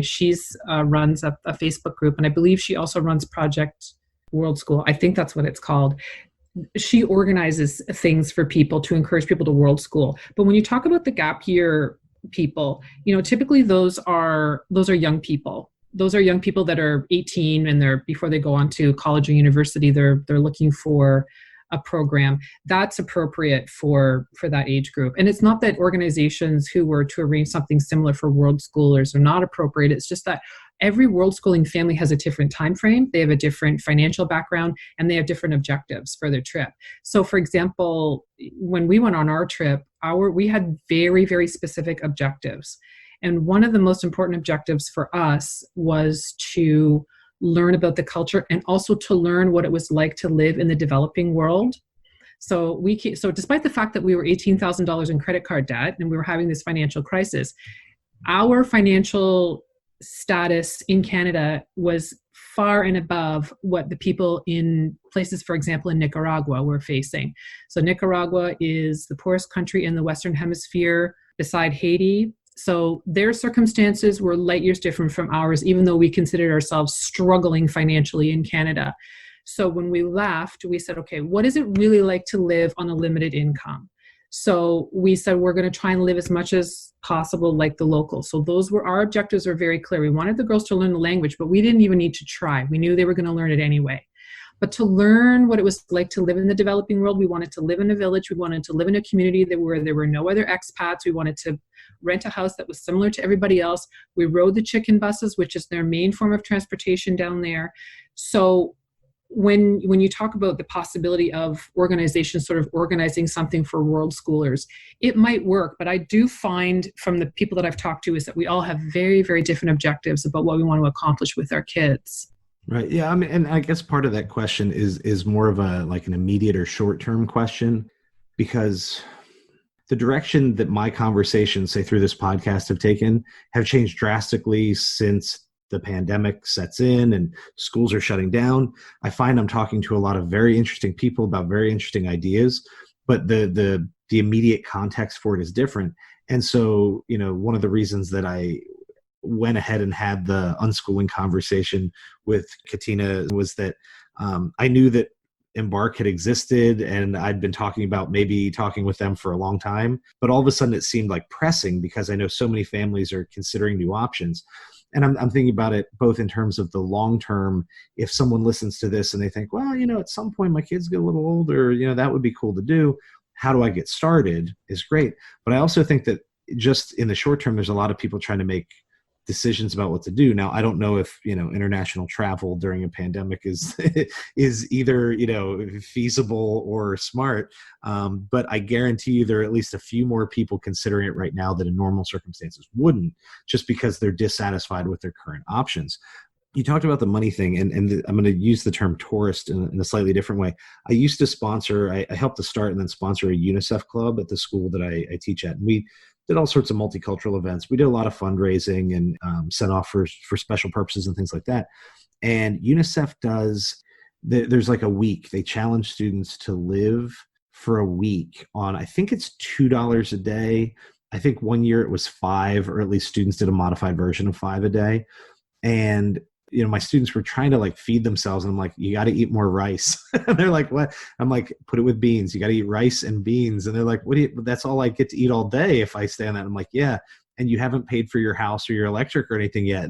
She's runs a Facebook group, and I believe she also runs Project World School. I think that's what it's called. She organizes things for people to encourage people to world school. But when you talk about the gap year people, typically those are young people. Those are young people that are 18 and before they go on to college or university, they're looking for a program that's appropriate for that age group. And it's not that organizations who were to arrange something similar for world schoolers are not appropriate. It's just that every world schooling family has a different time frame. They have a different financial background, and they have different objectives for their trip. So for example, when we went on our trip, we had very, very specific objectives. And one of the most important objectives for us was to learn about the culture and also to learn what it was like to live in the developing world. So despite the fact that we were $18,000 in credit card debt and we were having this financial crisis, our financial status in Canada was far and above what the people in places, for example, in Nicaragua were facing. So Nicaragua is the poorest country in the Western Hemisphere beside Haiti. So their circumstances were light years different from ours, even though we considered ourselves struggling financially in Canada. So when we left, we said, okay, what is it really like to live on a limited income? So we said, we're going to try and live as much as possible like the locals. So our objectives were very clear. We wanted the girls to learn the language, but we didn't even need to try. We knew they were going to learn it anyway. But to learn what it was like to live in the developing world, we wanted to live in a village. We wanted to live in a community where there were no other expats. We wanted to rent a house that was similar to everybody else. We rode the chicken buses, which is their main form of transportation down there. So when you talk about the possibility of organizations sort of organizing something for world schoolers, it might work. But I do find from the people that I've talked to is that we all have very, very different objectives about what we want to accomplish with our kids. Right. Yeah. I mean, and I guess part of that question is more of an immediate or short-term question, because the direction that my conversations, say through this podcast, have taken have changed drastically since the pandemic sets in and schools are shutting down. I find I'm talking to a lot of very interesting people about very interesting ideas, but the immediate context for it is different. And so, one of the reasons that I went ahead and had the unschooling conversation with Catina was that I knew that Embark had existed, and I'd been talking about maybe talking with them for a long time, but all of a sudden it seemed like pressing because I know so many families are considering new options. And I'm thinking about it both in terms of the long term. If someone listens to this and they think, well, at some point my kids get a little older, that would be cool to do. How do I get started is great. But I also think that just in the short term, there's a lot of people trying to make decisions about what to do. Now, I don't know if, international travel during a pandemic is is either, feasible or smart. But I guarantee you there are at least a few more people considering it right now that in normal circumstances wouldn't, just because they're dissatisfied with their current options. You talked about the money thing, and I'm going to use the term tourist in a slightly different way. I used to sponsor, I helped to start and then sponsor a UNICEF club at the school that I teach at. And we did all sorts of multicultural events. We did a lot of fundraising and sent off for special purposes and things like that. And UNICEF there's like a week. They challenge students to live for a week on, I think it's $2 a day. I think one year it was $5, or at least students did a modified version of $5 a day. And my students were trying to feed themselves. And I'm like, you got to eat more rice. And they're like, what? I'm like, put it with beans. You got to eat rice and beans. And they're like, that's all I get to eat all day if I stay on that. I'm like, yeah. And you haven't paid for your house or your electric or anything yet.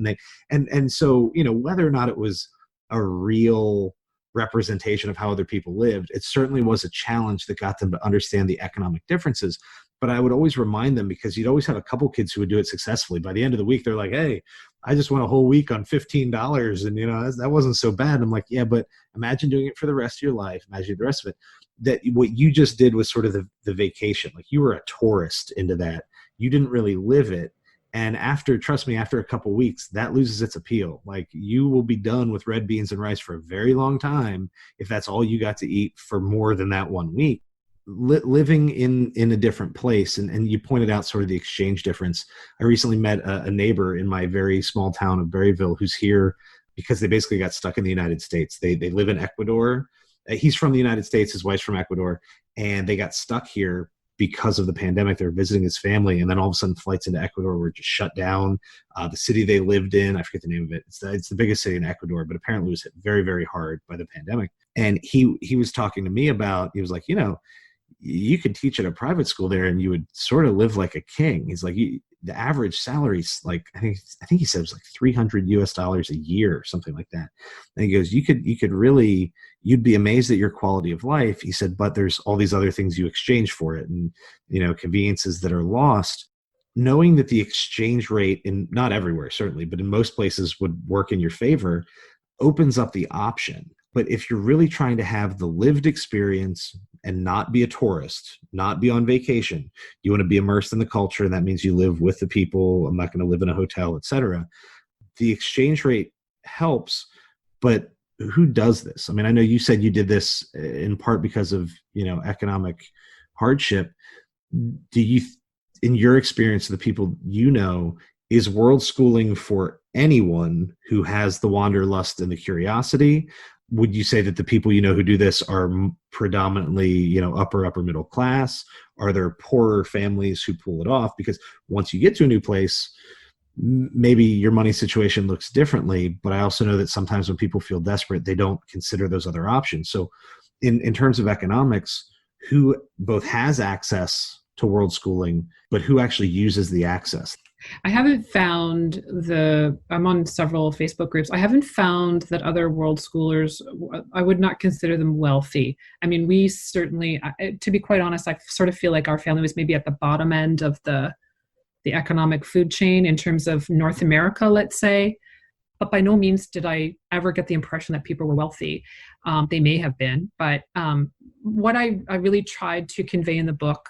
And so, whether or not it was a real representation of how other people lived, it certainly was a challenge that got them to understand the economic differences. But I would always remind them, because you'd always have a couple kids who would do it successfully. By the end of the week, they're like, hey, I just went a whole week on $15 and, that wasn't so bad. I'm like, yeah, but imagine doing it for the rest of your life. Imagine the rest of it. That what you just did was sort of the vacation. Like, you were a tourist into that. You didn't really live it. And trust me, after a couple of weeks, that loses its appeal. Like, you will be done with red beans and rice for a very long time if that's all you got to eat for more than that 1 week. Living in a different place, and you pointed out sort of the exchange difference. I recently met a neighbor in my very small town of Berryville who's here because they basically got stuck in the United States. They live in Ecuador. He's from the United States. His wife's from Ecuador, and they got stuck here because of the pandemic. They were visiting his family, and then all of a sudden flights into Ecuador were just shut down. The city they lived in, I forget the name of it. It's the biggest city in Ecuador, but apparently it was hit very, very hard by the pandemic. And he was talking to me about, he was like, you could teach at a private school there and you would sort of live like a king. He's like, the average salary is like, I think he said it was like $300 a year or something like that. And he goes, you could really, you'd be amazed at your quality of life. He said, but there's all these other things you exchange for it, and, conveniences that are lost. Knowing that the exchange rate, in not everywhere certainly, but in most places would work in your favor, opens up the option. But if you're really trying to have the lived experience and not be a tourist, not be on vacation, you want to be immersed in the culture, and that means you live with the people. I'm not going to live in a hotel, etc. The exchange rate helps, but who does this? I mean, I know you said you did this in part because of, economic hardship. Do you, in your experience, the people is world schooling for anyone who has the wanderlust and the curiosity? Would you say that the people who do this are predominantly, upper middle class? Are there poorer families who pull it off? Because once you get to a new place, maybe your money situation looks differently. But I also know that sometimes when people feel desperate, they don't consider those other options. So in terms of economics, who both has access to world schooling, but who actually uses the access? I haven't found I'm on several Facebook groups. I haven't found that other world schoolers, I would not consider them wealthy. I mean, we certainly, to be quite honest, I sort of feel like our family was maybe at the bottom end of the economic food chain in terms of North America, let's say. But by no means did I ever get the impression that people were wealthy. They may have been, but what I really tried to convey in the book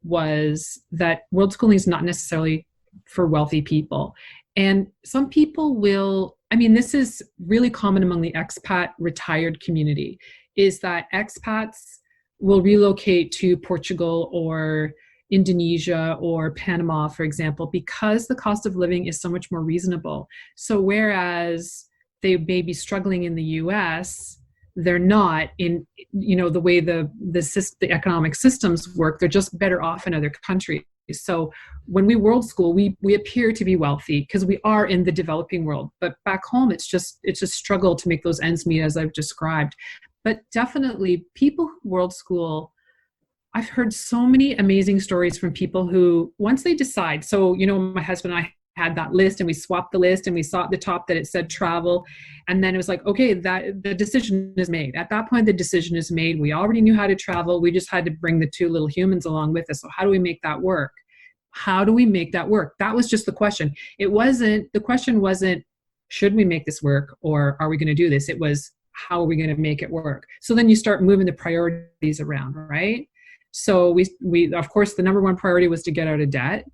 was that world schooling is not necessarily for wealthy people. And some people will, this is really common among the expat retired community, is that expats will relocate to Portugal or Indonesia or Panama, for example, because the cost of living is so much more reasonable. So whereas they may be struggling in the US, they're not in, the way the economic systems work, they're just better off in other countries. So when we world school, we appear to be wealthy because we are in the developing world. But back home, it's a struggle to make those ends meet, as I've described. But definitely people who world school, I've heard so many amazing stories from people who, once they decide, so, my husband and I had that list and we swapped the list and we saw at the top that it said travel. And then it was like, okay, that the decision is made. At that point, the decision is made. We already knew how to travel. We just had to bring the two little humans along with us. So how do we make that work? How do we make that work? That was just the question. The question wasn't, should we make this work or are we going to do this? It was, how are we going to make it work? So then you start moving the priorities around, right? So we of course, the number one priority was to get out of debt.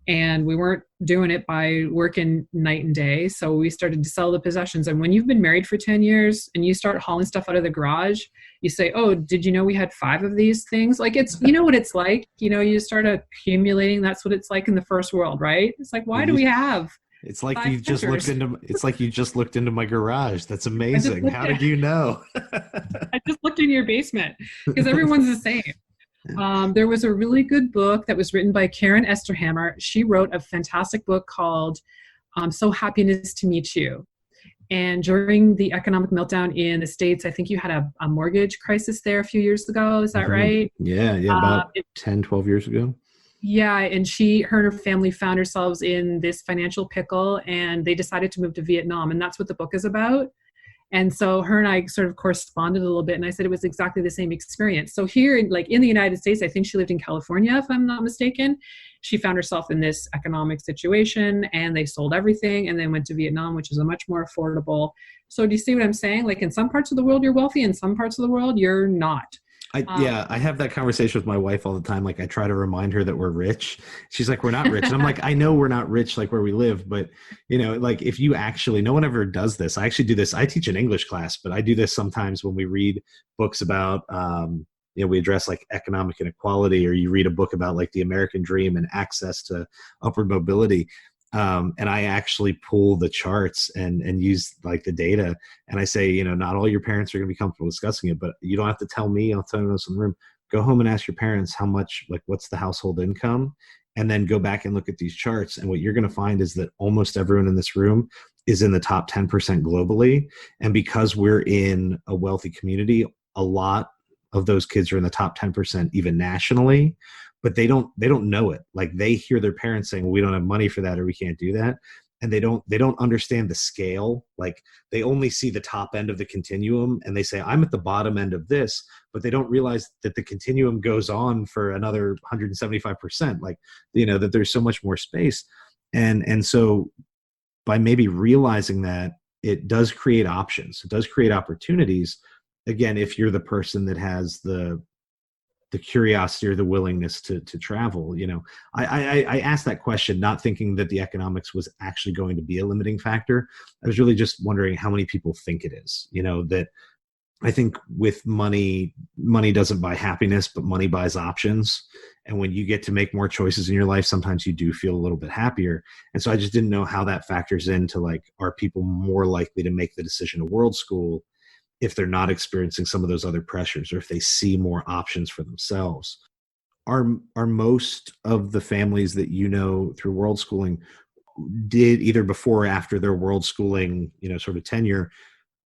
And we weren't doing it by working night and day. So we started to sell the possessions. And when you've been married for 10 years and you start hauling stuff out of the garage, you say, oh, did you know we had 5 of these things? Like it's, what it's like, you start accumulating. That's what it's like in the first world, right? It's like, why do we have? It's like you just looked into my garage. That's amazing. How did you know? I just looked in your basement because everyone's the same. There was a really good book that was written by Karen Esterhammer. She wrote a fantastic book called So Happiness to Meet You. And during the economic meltdown in the States, I think you had a mortgage crisis there a few years ago. Is that right? Yeah, about 10, 12 years ago. Yeah, and her and her family found themselves in this financial pickle, and they decided to move to Vietnam, and that's what the book is about. And so her and I sort of corresponded a little bit, and I said it was exactly the same experience. So here, in the United States, I think she lived in California, if I'm not mistaken. She found herself in this economic situation, and they sold everything, and then went to Vietnam, which is a much more affordable. So do you see what I'm saying? Like in some parts of the world, you're wealthy, in some parts of the world, you're not. I have that conversation with my wife all the time. Like I try to remind her that we're rich. She's like, we're not rich. And I'm like, I know we're not rich, like where we live, but like if you actually, no one ever does this. I actually do this. I teach an English class, but I do this sometimes when we read books about, we address like economic inequality, or you read a book about like the American dream and access to upward mobility. And I actually pull the charts and use like the data. And I say, not all your parents are going to be comfortable discussing it, but you don't have to tell me. I'll tell you those in the room. Go home and ask your parents how much, like what's the household income, and then go back and look at these charts. And what you're going to find is that almost everyone in this room is in the top 10% globally. And because we're in a wealthy community, a lot of those kids are in the top 10% even nationally. But they don't know it. Like they hear their parents saying, well, we don't have money for that, or we can't do that. And they don't understand the scale. Like they only see the top end of the continuum, and they say, I'm at the bottom end of this, but they don't realize that the continuum goes on for another 175%. Like, that there's so much more space. And so by maybe realizing that, it does create options. It does create opportunities. Again, if you're the person that has the curiosity or the willingness to travel. I asked that question not thinking that the economics was actually going to be a limiting factor. I was really just wondering how many people think it is. That I think with money doesn't buy happiness, but money buys options. And when you get to make more choices in your life, sometimes you do feel a little bit happier. And so I just didn't know how that factors into like, are people more likely to make the decision to world school if they're not experiencing some of those other pressures, or if they see more options for themselves? Are most of the families that through world schooling did either before or after their world schooling, sort of tenure,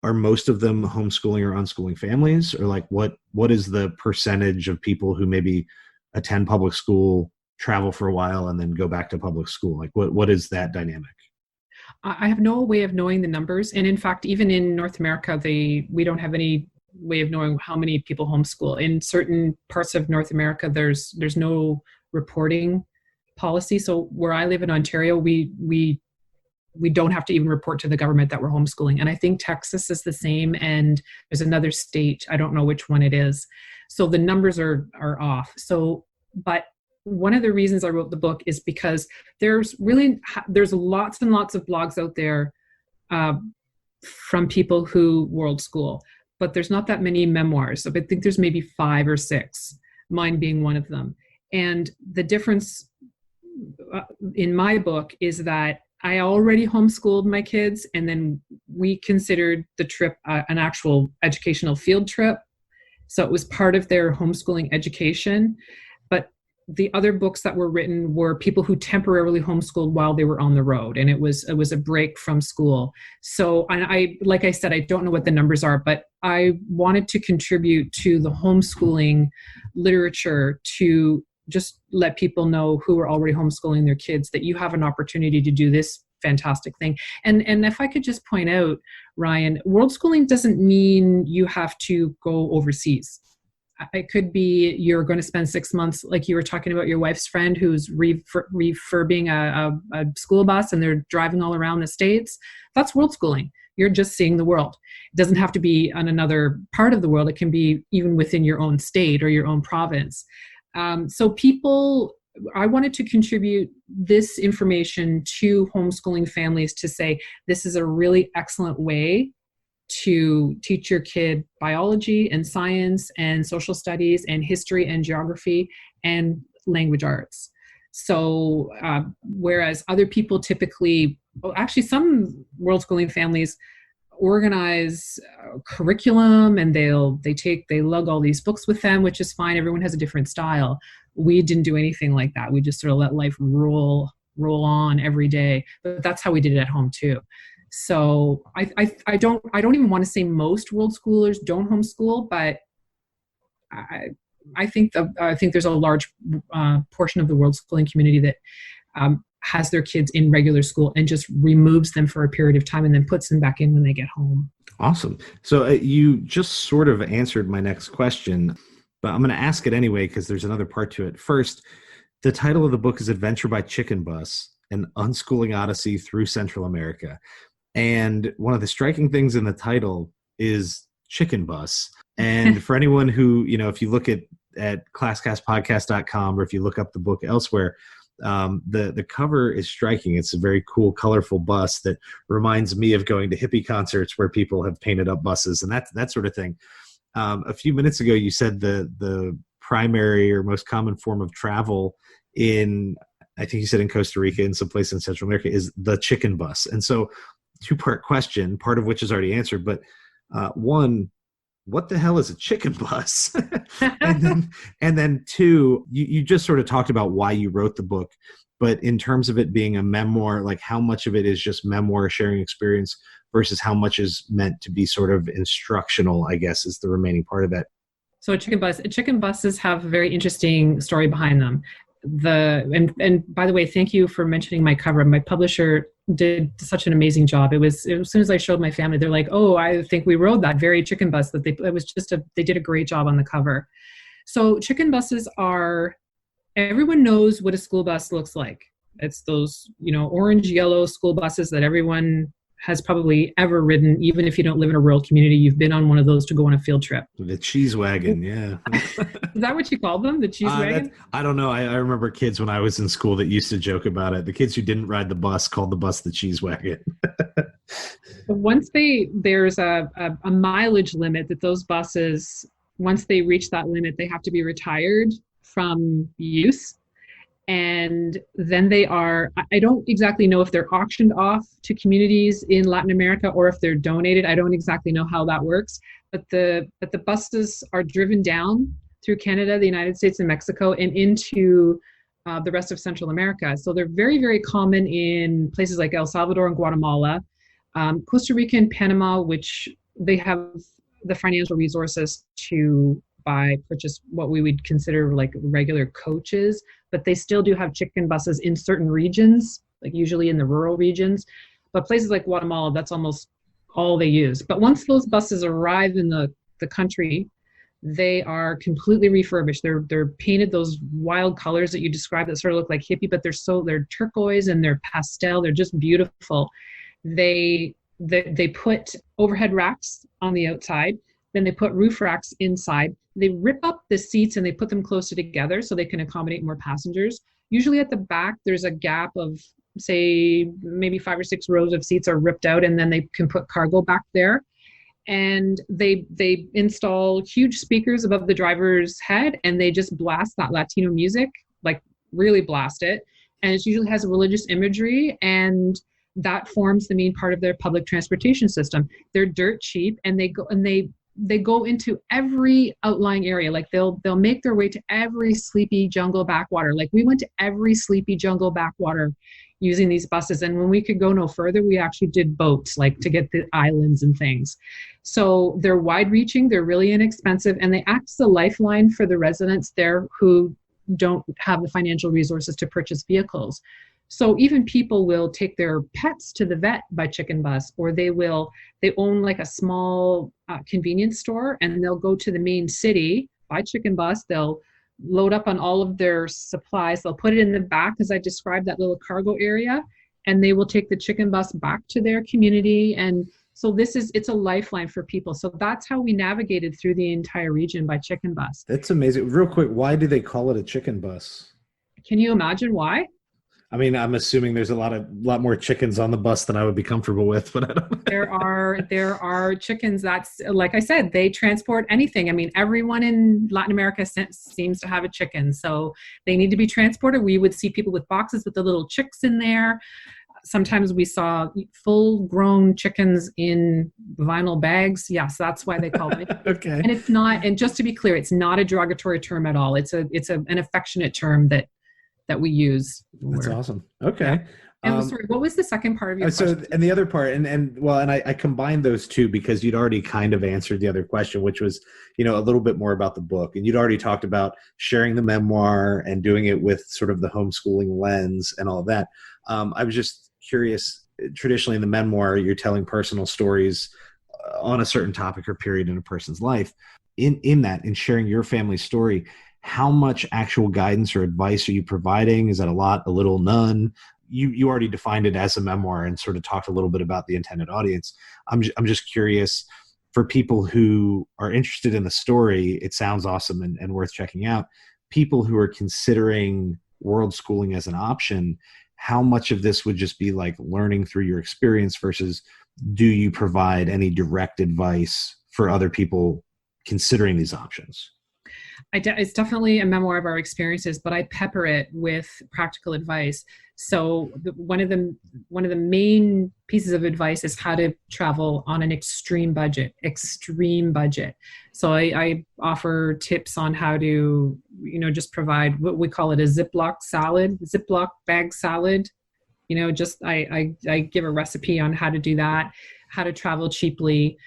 are most of them homeschooling or unschooling families? Or like what is the percentage of people who maybe attend public school, travel for a while, and then go back to public school? Like what is that dynamic? I have no way of knowing the numbers. And in fact, even in North America, we don't have any way of knowing how many people homeschool. In certain parts of North America, there's no reporting policy. So where I live in Ontario, we don't have to even report to the government that we're homeschooling. And I think Texas is the same. And there's another state, I don't know which one it is. So the numbers are off. But one of the reasons I wrote the book is because there's lots and lots of blogs out there from people who world school, but there's not that many memoirs. So I think there's maybe 5 or 6, mine being one of them. And the difference in my book is that I already homeschooled my kids, and then we considered the trip an actual educational field trip. So it was part of their homeschooling education. But the other books that were written were people who temporarily homeschooled while they were on the road, and it was a break from school. So I like I said, I don't know what the numbers are, but I wanted to contribute to the homeschooling literature to just let people know who are already homeschooling their kids that you have an opportunity to do this fantastic thing. And if I could just point out, Ryan, world schooling doesn't mean you have to go overseas. It could be you're going to spend 6 months, like you were talking about your wife's friend who's refurbing a school bus and they're driving all around the States. That's world schooling. You're just seeing the world. It doesn't have to be on another part of the world. It can be even within your own state or your own province. So I wanted to contribute this information to homeschooling families to say, this is a really excellent way to teach your kid biology and science and social studies and history and geography and language arts. So whereas other people typically, actually some world schooling families organize curriculum and they lug all these books with them, which is fine. Everyone has a different style. We didn't do anything like that. We just sort of let life roll on every day. But that's how we did it at home too. So I don't even want to say most world schoolers don't homeschool, but I think there's a large portion of the world schooling community that has their kids in regular school and just removes them for a period of time and then puts them back in when they get home. Awesome. So you just sort of answered my next question, but I'm going to ask it anyway because there's another part to it. First, the title of the book is Adventure by Chicken Bus, an Unschooling Odyssey through Central America. And one of the striking things in the title is chicken bus. And for anyone who, if you look at ClassCastPodcast.com or if you look up the book elsewhere, the cover is striking. It's a very cool, colorful bus that reminds me of going to hippie concerts where people have painted up buses and that sort of thing. A few minutes ago, you said the primary or most common form of travel in, I think you said in Costa Rica and someplace in Central America, is the chicken bus. And so, two-part question, part of which is already answered, but one, what the hell is a chicken bus? and then two, you just sort of talked about why you wrote the book, but in terms of it being a memoir, like how much of it is just memoir sharing experience versus how much is meant to be sort of instructional, I guess, is the remaining part of that. So chicken buses have a very interesting story behind them. And by the way, thank you for mentioning my cover. My publisher did such an amazing job. It was as soon as I showed my family, they're like, "Oh, I think we rode that very chicken bus." They did a great job on the cover. So chicken buses everyone knows what a school bus looks like. It's those, orange, yellow school buses that everyone has probably ever ridden. Even if you don't live in a rural community, you've been on one of those to go on a field trip. The cheese wagon, yeah. Is that what you called them? The cheese wagon? I don't know. I remember kids when I was in school that used to joke about it. The kids who didn't ride the bus called the bus the cheese wagon. Once there's a mileage limit that those buses, once they reach that limit, they have to be retired from use. And then I don't exactly know if they're auctioned off to communities in Latin America or if they're donated. I don't exactly know how that works, but the buses are driven down through Canada, the United States, and Mexico, and into the rest of Central America. So they're very, very common in places like El Salvador and Guatemala, Costa Rica and Panama, which they have the financial resources to purchase what we would consider like regular coaches, but they still do have chicken buses in certain regions, like usually in the rural regions. But places like Guatemala, that's almost all they use. But once those buses arrive in the country, they are completely refurbished. They're painted those wild colors that you described that sort of look like hippie, but they're turquoise and they're pastel. They're just beautiful. They put overhead racks on the outside. Then they put roof racks inside. They rip up the seats and they put them closer together so they can accommodate more passengers. Usually at the back, there's a gap of, say, maybe 5 or 6 rows of seats are ripped out, and then they can put cargo back there. And they install huge speakers above the driver's head, and they just blast that Latino music, like really blast it. And it usually has religious imagery, and that forms the main part of their public transportation system. They're dirt cheap, and they they go into every outlying area. Like they'll make their way to every sleepy jungle backwater. Like we went to every sleepy jungle backwater using these buses. And when we could go no further, we actually did boats, like to get the islands and things. So they're wide reaching, they're really inexpensive, and they act as a lifeline for the residents there who don't have the financial resources to purchase vehicles. So even people will take their pets to the vet by chicken bus, or they own like a small convenience store, and they'll go to the main city by chicken bus. They'll load up on all of their supplies. They'll put it in the back, as I described, that little cargo area, and they will take the chicken bus back to their community. And so it's a lifeline for people. So that's how we navigated through the entire region by chicken bus. That's amazing. Real quick, why do they call it a chicken bus? Can you imagine why? I mean, I'm assuming there's a lot more chickens on the bus than I would be comfortable with, but I don't. There are chickens. That's, like I said, they transport anything. I mean, everyone in Latin America seems to have a chicken, so they need to be transported. We would see people with boxes with the little chicks in there. Sometimes we saw full-grown chickens in vinyl bags. Yes, that's why they call it. Okay. And it's not. And just to be clear, it's not a derogatory term at all. It's an affectionate term that we use. That's awesome. Okay. And sorry, what was the second part of your question? And the other part, and I combined those two because you'd already kind of answered the other question, which was, a little bit more about the book. And you'd already talked about sharing the memoir and doing it with sort of the homeschooling lens and all of that. I was just curious, traditionally in the memoir, you're telling personal stories on a certain topic or period in a person's life. In sharing your family story, how much actual guidance or advice are you providing? Is that a lot, a little, none? You already defined it as a memoir and sort of talked a little bit about the intended audience. I'm just curious, for people who are interested in the story, it sounds awesome and worth checking out. People who are considering world schooling as an option, how much of this would just be like learning through your experience versus do you provide any direct advice for other people considering these options? It's definitely a memoir of our experiences, but I pepper it with practical advice. So one of the main pieces of advice is how to travel on an extreme budget. So I offer tips on how to, just provide what we call it a Ziploc bag salad. I give a recipe on how to do that, how to travel cheaply.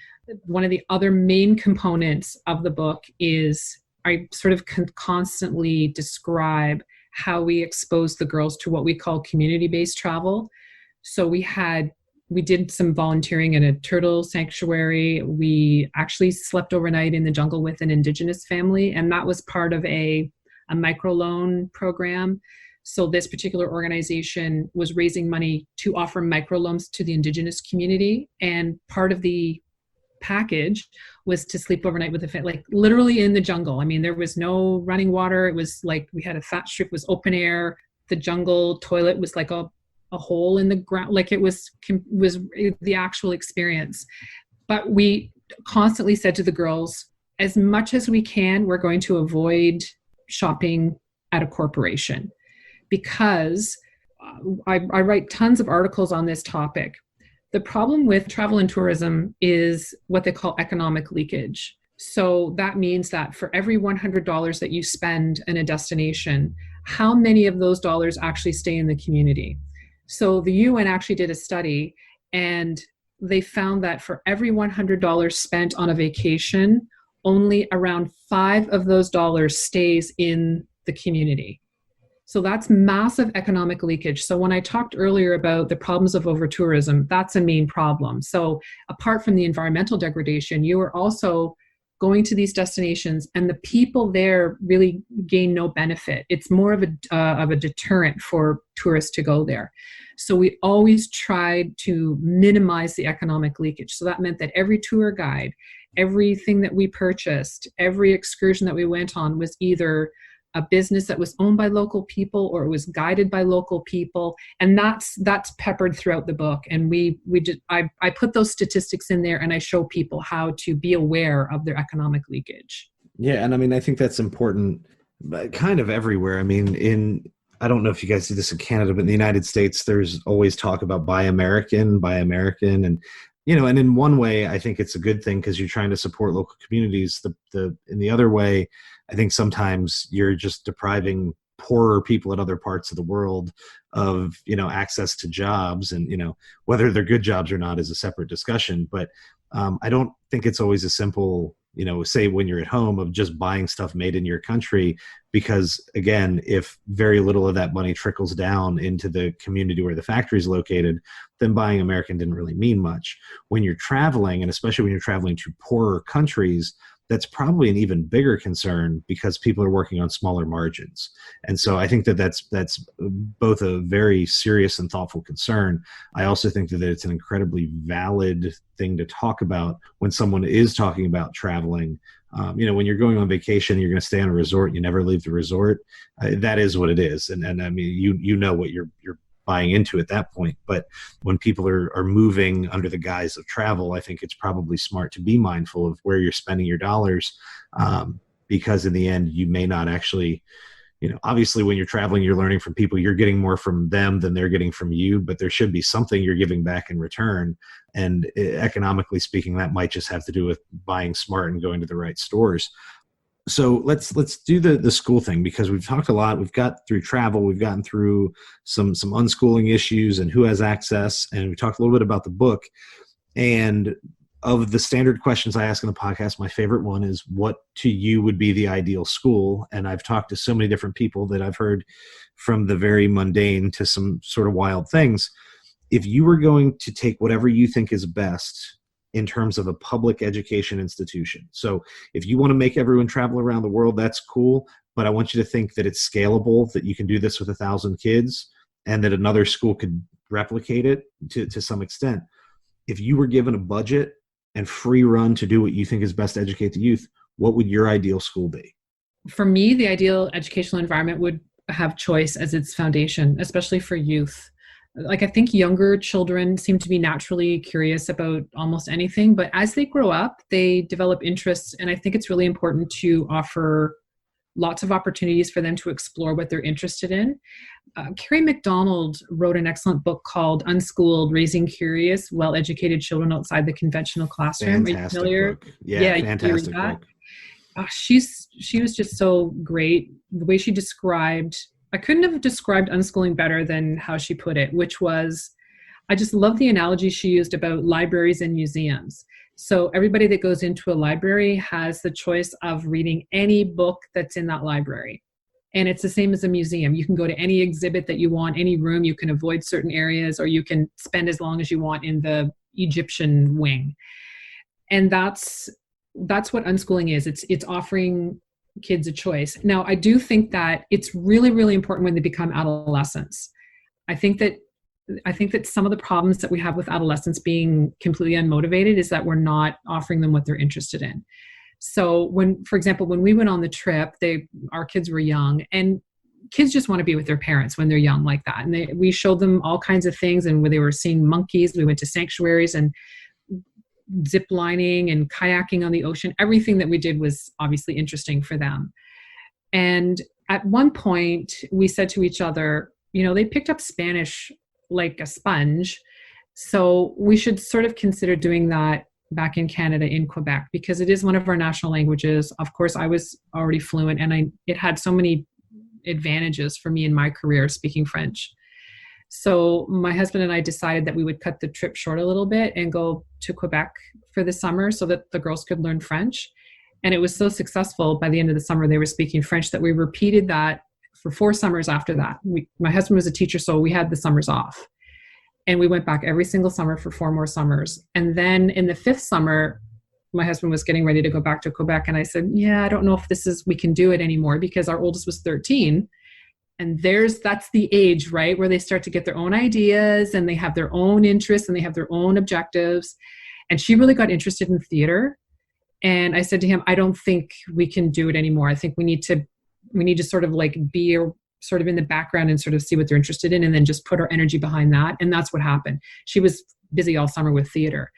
One of the other main components of the book is I sort of constantly describe how we expose the girls to what we call community-based travel. So we did some volunteering in a turtle sanctuary. We actually slept overnight in the jungle with an indigenous family, and that was part of a microloan program. So this particular organization was raising money to offer microloans to the indigenous community, and part of the package was to sleep overnight with the family, like literally in the jungle. I mean, there was no running water. It was like we had a thatch strip, was open air. The jungle toilet was like a hole in the ground. Like it was the actual experience. But we constantly said to the girls, as much as we can, we're going to avoid shopping at a corporation, because I write tons of articles on this topic. The problem with travel and tourism is what they call economic leakage. So that means that for every $100 that you spend in a destination, how many of those dollars actually stay in the community? So the UN actually did a study, and they found that for every $100 spent on a vacation, only around 5 of those dollars stays in the community. So that's massive economic leakage. So when I talked earlier about the problems of over-tourism, that's a main problem. So apart from the environmental degradation, you are also going to these destinations and the people there really gain no benefit. It's more of a deterrent for tourists to go there. So we always tried to minimize the economic leakage. So that meant that every tour guide, everything that we purchased, every excursion that we went on was either a business that was owned by local people or it was guided by local people. And that's peppered throughout the book. And I put those statistics in there, and I show people how to be aware of their economic leakage. Yeah. And I mean, I think that's important kind of everywhere. I mean, I don't know if you guys do this in Canada, but in the United States, there's always talk about buy American. And and in one way, I think it's a good thing because you're trying to support local communities. In the other way, I think sometimes you're just depriving poorer people in other parts of the world of, access to jobs, and, whether they're good jobs or not is a separate discussion. But I don't think it's always a simple, say when you're at home, of just buying stuff made in your country, because again, if very little of that money trickles down into the community where the factory is located, then buying American didn't really mean much. When you're traveling, and especially when you're traveling to poorer countries, that's probably an even bigger concern because people are working on smaller margins. And so I think that's both a very serious and thoughtful concern. I also think that it's an incredibly valid thing to talk about when someone is talking about traveling. When you're going on vacation, you're going to stay on a resort, you never leave the resort. That is what it is. And I mean, you know what you're buying into at that point. But when people are moving under the guise of travel, I think it's probably smart to be mindful of where you're spending your dollars, because in the end, you may not actually, obviously when you're traveling, you're learning from people, you're getting more from them than they're getting from you, but there should be something you're giving back in return. And economically speaking, that might just have to do with buying smart and going to the right stores. So let's do the school thing, because we've talked a lot. We've got through travel, we've gotten through some unschooling issues and who has access, and we talked a little bit about the book. And of the standard questions I ask in the podcast, my favorite one is, what to you would be the ideal school? And I've talked to so many different people that I've heard from the very mundane to some sort of wild things. If you were going to take whatever you think is best in terms of a public education institution. So if you want to make everyone travel around the world, that's cool. But I want you to think that it's scalable, that you can do this with 1,000 kids, and that another school could replicate it to some extent. If you were given a budget and free run to do what you think is best to educate the youth, what would your ideal school be? For me, the ideal educational environment would have choice as its foundation, especially for youth. Like, I think younger children seem to be naturally curious about almost anything, but as they grow up, they develop interests. And I think it's really important to offer lots of opportunities for them to explore what they're interested in. Carrie McDonald wrote an excellent book called Unschooled: Raising Curious, Well-Educated Children Outside the Conventional Classroom. Fantastic book. Yeah, fantastic book. She was just so great. The way she described, I couldn't have described unschooling better than how she put it, which was, I just love the analogy she used about libraries and museums. So everybody that goes into a library has the choice of reading any book that's in that library. And it's the same as a museum. You can go to any exhibit that you want, any room. You can avoid certain areas, or you can spend as long as you want in the Egyptian wing. And that's what unschooling is. It's offering kids a choice. Now, I do think that it's really, really important when they become adolescents. I think that some of the problems that we have with adolescents being completely unmotivated is that we're not offering them what they're interested in. So for example, when we went on the trip, our kids were young, and kids just want to be with their parents when they're young like that. And we showed them all kinds of things, and when they were seeing monkeys, we went to sanctuaries and zip lining and kayaking on the ocean. Everything that we did was obviously interesting for them. And at one point we said to each other, they picked up Spanish like a sponge. So we should sort of consider doing that back in Canada, in Quebec, because it is one of our national languages. Of course, I was already fluent, and it had so many advantages for me in my career speaking French. So my husband and I decided that we would cut the trip short a little bit and go to Quebec for the summer so that the girls could learn French. And it was so successful, by the end of the summer, they were speaking French, that we repeated that for 4 summers after that. My husband was a teacher, so we had the summers off. And we went back every single summer for 4 more summers. And then in the 5th summer, my husband was getting ready to go back to Quebec. And I said, yeah, I don't know if we can do it anymore, because our oldest was 13. And that's the age, right, where they start to get their own ideas, and they have their own interests, and they have their own objectives. And she really got interested in theater. And I said to him, I don't think we can do it anymore. I think we need to sort of like be sort of in the background and sort of see what they're interested in, and then just put our energy behind that. And that's what happened. She was busy all summer with theater.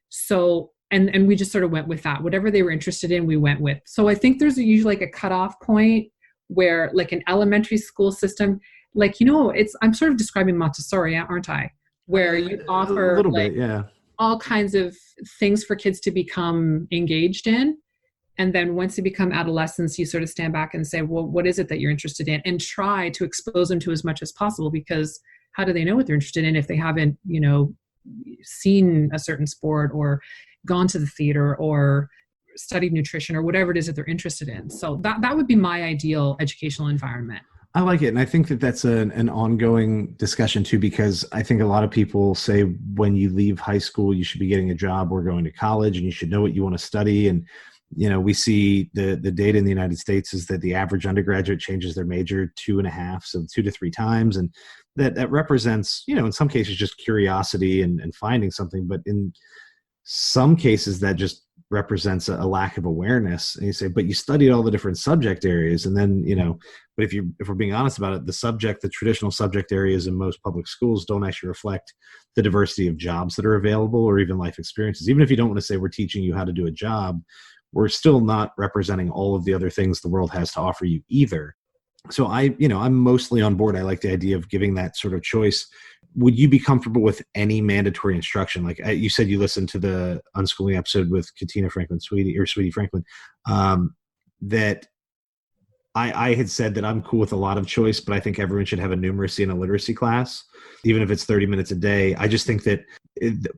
So, and we just sort of went with that. Whatever they were interested in, we went with. So I think there's usually like a cutoff point where, like, an elementary school system, like, I'm sort of describing Montessori, aren't I? Where you offer a little bit, yeah. all kinds of things for kids to become engaged in. And then once they become adolescents, you sort of stand back and say, well, what is it that you're interested in? And try to expose them to as much as possible, because how do they know what they're interested in if they haven't, seen a certain sport or gone to the theater or studied nutrition or whatever it is that they're interested in? So that would be my ideal educational environment. I like it. And I think that that's an ongoing discussion too, because I think a lot of people say when you leave high school, you should be getting a job or going to college, and you should know what you want to study. And we see the data in the United States is that the average undergraduate changes their major 2 to 3 times. And that represents, in some cases just curiosity and finding something. But in some cases that just represents a lack of awareness. And you say, but you studied all the different subject areas. And then, but if we're being honest about it, the traditional subject areas in most public schools don't actually reflect the diversity of jobs that are available or even life experiences. Even if you don't want to say we're teaching you how to do a job, we're still not representing all of the other things the world has to offer you either. So I'm mostly on board. I like the idea of giving that sort of choice. Would you be comfortable with any mandatory instruction? Like you said, you listened to the Unschooling episode with Catina Franklin Sweedy Franklin, that I had said that I'm cool with a lot of choice, but I think everyone should have a numeracy and a literacy class, even if it's 30 minutes a day. I just think that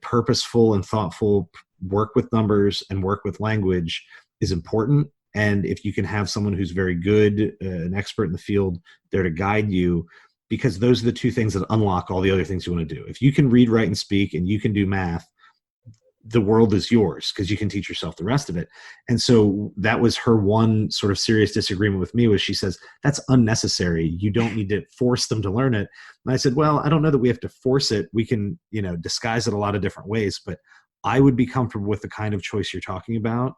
purposeful and thoughtful work with numbers and work with language is important. And if you can have someone who's very good, an expert in the field there to guide you, because those are the two things that unlock all the other things you want to do. If you can read, write, and speak, and you can do math, the world is yours because you can teach yourself the rest of it. And so that was her one sort of serious disagreement with me, was she says, that's unnecessary. You don't need to force them to learn it. And I said, well, I don't know that we have to force it. We can, disguise it a lot of different ways, but I would be comfortable with the kind of choice you're talking about,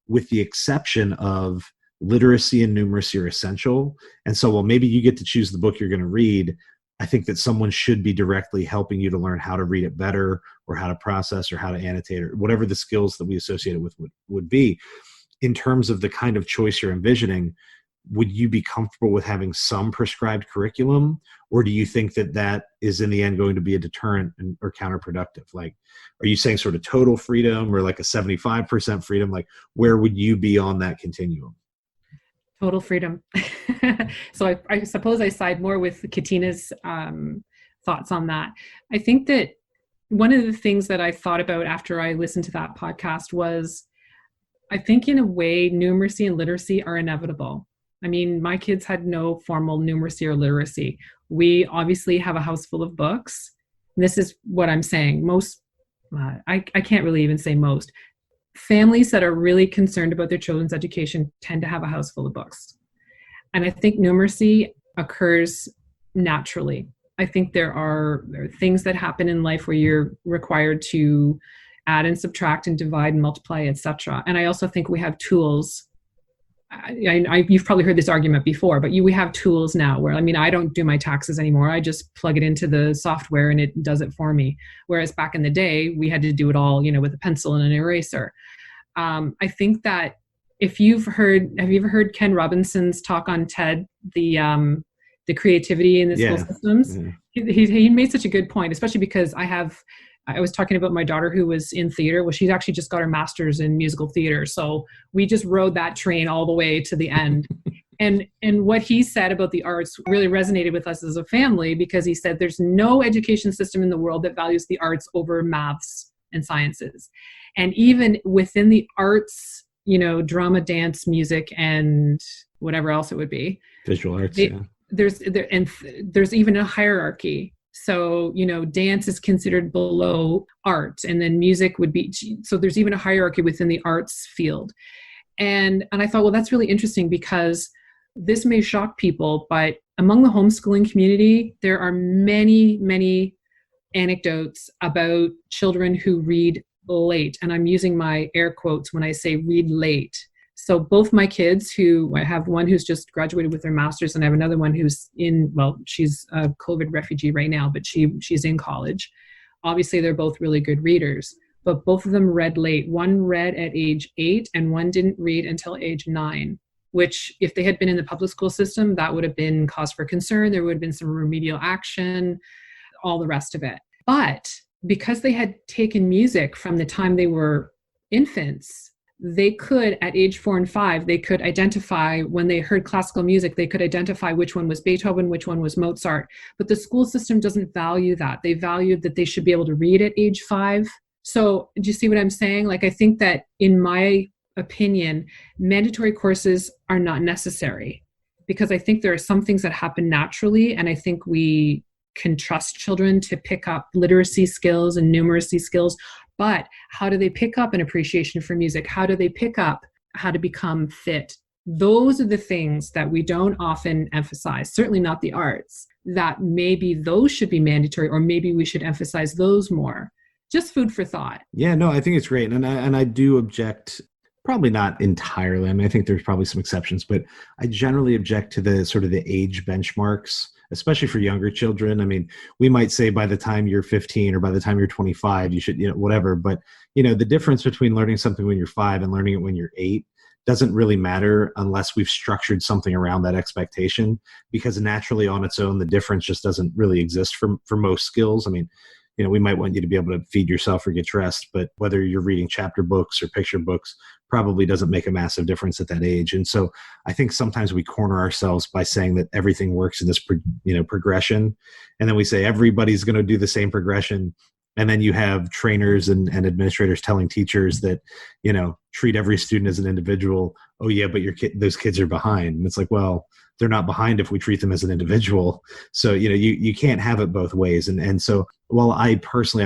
with the exception of literacy and numeracy are essential. And so, well, maybe you get to choose the book you're going to read. I think that someone should be directly helping you to learn how to read it better, or how to process, or how to annotate, or whatever the skills that we associate it with would be. In terms of the kind of choice you're envisioning, would you be comfortable with having some prescribed curriculum? Or do you think that is in the end going to be a deterrent or counterproductive? Like, are you saying sort of total freedom, or like a 75% freedom? Like, where would you be on that continuum? Total freedom. So I suppose I side more with Katina's thoughts on that. I think that one of the things that I thought about after I listened to that podcast was, I think in a way, numeracy and literacy are inevitable. I mean, my kids had no formal numeracy or literacy. We obviously have a house full of books. And this is what I'm saying. Most, I can't really even say most. Families that are really concerned about their children's education tend to have a house full of books. And I think numeracy occurs naturally. I think there are things that happen in life where you're required to add and subtract and divide and multiply, etc. And I also think we have tools. You've probably heard this argument before, but we have tools now where, I don't do my taxes anymore. I just plug it into the software and it does it for me. Whereas back in the day, we had to do it all, with a pencil and an eraser. I think that have you ever heard Ken Robinson's talk on TED, the creativity in the school systems? Yeah. He made such a good point, especially because I was talking about my daughter who was in theater. Well, she's actually just got her master's in musical theater. So we just rode that train all the way to the end. And what he said about the arts really resonated with us as a family, because he said there's no education system in the world that values the arts over maths and sciences. And even within the arts, drama, dance, music, and whatever else it would be. Visual arts, there's even a hierarchy. So, dance is considered below art, and then music would be, so there's even a hierarchy within the arts field. And I thought, well, that's really interesting, because this may shock people, but among the homeschooling community, there are many, many anecdotes about children who read late. And I'm using my air quotes when I say read late. So both my kids, I have one who's just graduated with their master's, and I have another one who's she's a COVID refugee right now, but she's in college. Obviously, they're both really good readers, but both of them read late. One read at age 8 and one didn't read until age 9, which if they had been in the public school system, that would have been cause for concern. There would have been some remedial action, all the rest of it. But because they had taken music from the time they were infants, they could, at age 4 and 5, they could identify, when they heard classical music, they could identify which one was Beethoven, which one was Mozart. But the school system doesn't value that. They valued that they should be able to read at age 5. So do you see what I'm saying? Like, I think that, in my opinion, mandatory courses are not necessary, because I think there are some things that happen naturally, and I think we can trust children to pick up literacy skills and numeracy skills. But how do they pick up an appreciation for music? How do they pick up how to become fit? Those are the things that we don't often emphasize, certainly not the arts, that maybe those should be mandatory, or maybe we should emphasize those more. Just food for thought. Yeah, no, I think it's great. And I do object, probably not entirely. I mean, I think there's probably some exceptions, but I generally object to the sort of the age benchmarks, especially for younger children. I mean, we might say by the time you're 15 or by the time you're 25, you should, whatever. But, the difference between learning something when you're 5 and learning it when you're 8 doesn't really matter unless we've structured something around that expectation, because naturally on its own, the difference just doesn't really exist for most skills. I mean, we might want you to be able to feed yourself or get dressed, but whether you're reading chapter books or picture books probably doesn't make a massive difference at that age. And so I think sometimes we corner ourselves by saying that everything works in this, progression. And then we say everybody's going to do the same progression. And then you have trainers and administrators telling teachers that, treat every student as an individual. Oh yeah, but those kids are behind. And it's like, well, they're not behind if we treat them as an individual. So, you can't have it both ways. And so while I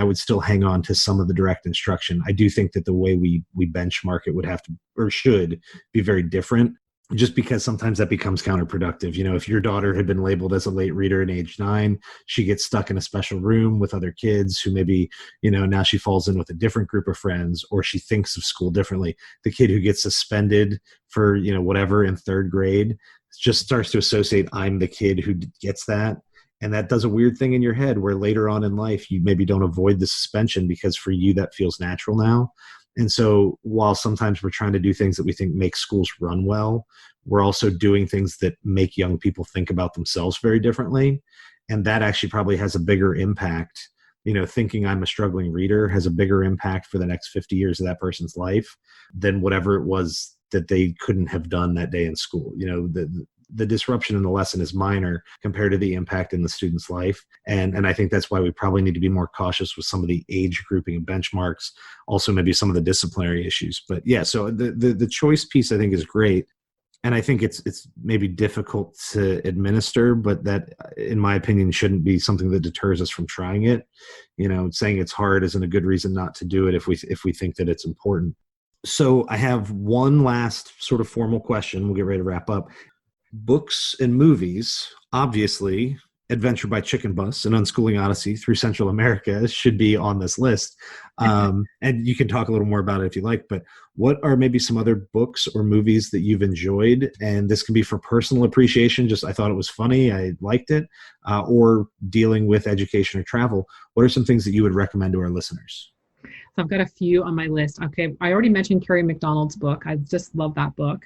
would still hang on to some of the direct instruction, I do think that the way we benchmark it would have to, or should, be very different, just because sometimes that becomes counterproductive. If your daughter had been labeled as a late reader at age 9, she gets stuck in a special room with other kids who maybe, now she falls in with a different group of friends, or she thinks of school differently. The kid who gets suspended for, whatever in 3rd grade just starts to associate, I'm the kid who gets that. And that does a weird thing in your head where later on in life, you maybe don't avoid the suspension because for you, that feels natural now. And so while sometimes we're trying to do things that we think make schools run well, we're also doing things that make young people think about themselves very differently. And that actually probably has a bigger impact. Thinking I'm a struggling reader has a bigger impact for the next 50 years of that person's life than whatever it was that they couldn't have done that day in school. The disruption in the lesson is minor compared to the impact in the student's life. And I think that's why we probably need to be more cautious with some of the age grouping and benchmarks, also maybe some of the disciplinary issues. But yeah, so the choice piece I think is great. And I think it's maybe difficult to administer, but that, in my opinion, shouldn't be something that deters us from trying it. Saying it's hard isn't a good reason not to do it if we think that it's important. So I have one last sort of formal question. We'll get ready to wrap up. Books and movies, obviously, Adventure by Chicken Bus and Unschooling Odyssey Through Central America should be on this list. And you can talk a little more about it if you like, but what are maybe some other books or movies that you've enjoyed? And this can be for personal appreciation, just I thought it was funny, I liked it, or dealing with education or travel. What are some things that you would recommend to our listeners? So I've got a few on my list. Okay, I already mentioned Carrie McDonald's book. I just love that book.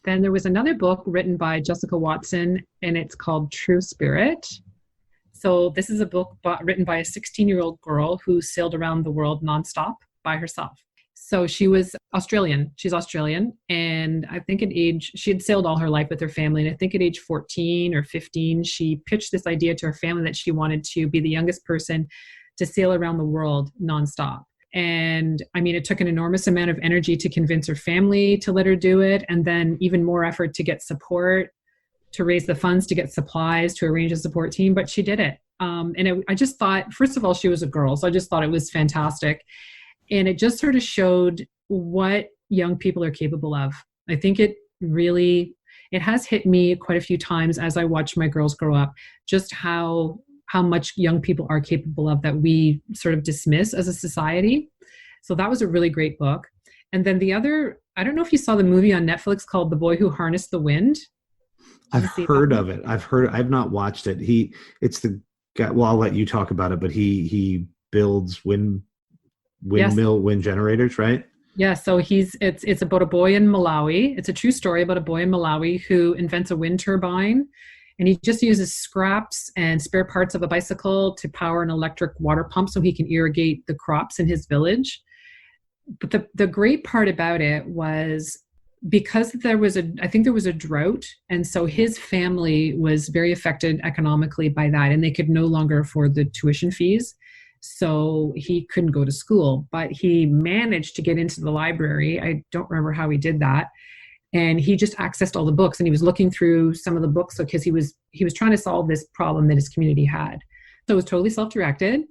Then there was another book written by Jessica Watson, and it's called True Spirit. So this is a book written by a 16-year-old girl who sailed around the world nonstop by herself. So she was Australian. She's Australian. And I think she had sailed all her life with her family. And I think at age 14 or 15, she pitched this idea to her family that she wanted to be the youngest person to sail around the world nonstop. And I mean, it took an enormous amount of energy to convince her family to let her do it. And then even more effort to get support, to raise the funds, to get supplies, to arrange a support team. But she did it. I just thought, first of all, she was a girl. So I just thought it was fantastic. And it just sort of showed what young people are capable of. I think it has hit me quite a few times as I watch my girls grow up, just how much young people are capable of that we sort of dismiss as a society. So that was a really great book. And then the other, I don't know if you saw the movie on Netflix called The Boy Who Harnessed the Wind. I've heard of it. I've not watched it. It's the guy, well, I'll let you talk about it, but he builds wind generators, right? Yeah, so it's about a boy in Malawi. It's a true story about a boy in Malawi who invents a wind turbine. And he just uses scraps and spare parts of a bicycle to power an electric water pump so he can irrigate the crops in his village. But the great part about it was because I think there was a drought. And so his family was very affected economically by that, and they could no longer afford the tuition fees. So he couldn't go to school, but he managed to get into the library. I don't remember how he did that. And he just accessed all the books, and he was looking through some of the books because he was trying to solve this problem that his community had. So it was totally self-directed.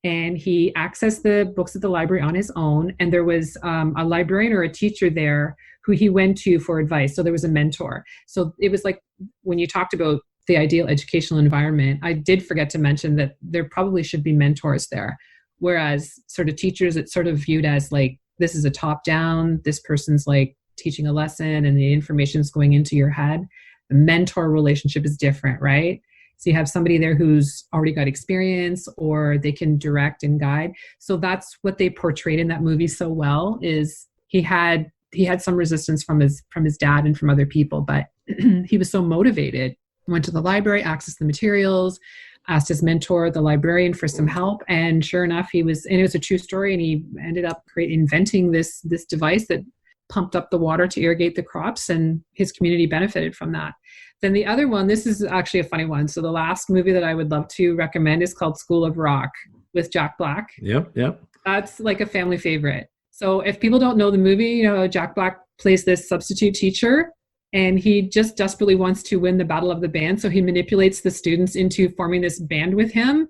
And he accessed the books at the library on his own. And there was a librarian or a teacher there who he went to for advice. So there was a mentor. So it was like when you talked about the ideal educational environment, I did forget to mention that there probably should be mentors there. Whereas sort of teachers, it's sort of viewed as like, this is a top down, this person's like teaching a lesson and the information is going into your head. The mentor relationship is different, right? So you have somebody there who's already got experience, or they can direct and guide. So that's what they portrayed in that movie so well, is he had some resistance from his dad and from other people, but he was so motivated, went to the library, accessed the materials, asked his mentor, the librarian, for some help. And sure enough, and it was a true story. And he ended up inventing this device that pumped up the water to irrigate the crops, and his community benefited from that. Then the other one, this is actually a funny one. So the last movie that I would love to recommend is called School of Rock with Jack Black. Yep. That's like a family favorite. So if people don't know the movie, Jack Black plays this substitute teacher, and he just desperately wants to win the battle of the band. So he manipulates the students into forming this band with him.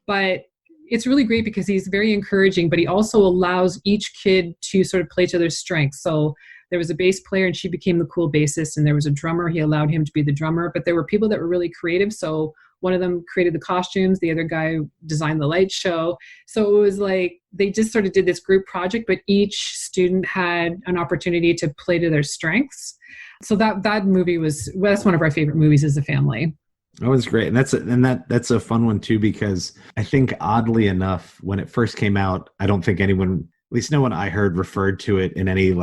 But it's really great because he's very encouraging, but he also allows each kid to sort of play to their strengths. So there was a bass player and she became the cool bassist, and there was a drummer. He allowed him to be the drummer, but there were people that were really creative. So one of them created the costumes. The other guy designed the light show. So it was like, they just sort of did this group project, but each student had an opportunity to play to their strengths. So that movie that's one of our favorite movies as a family. Oh, it's great. And that's a fun one too, because I think oddly enough, when it first came out, I don't think anyone, at least no one I heard, referred to it in any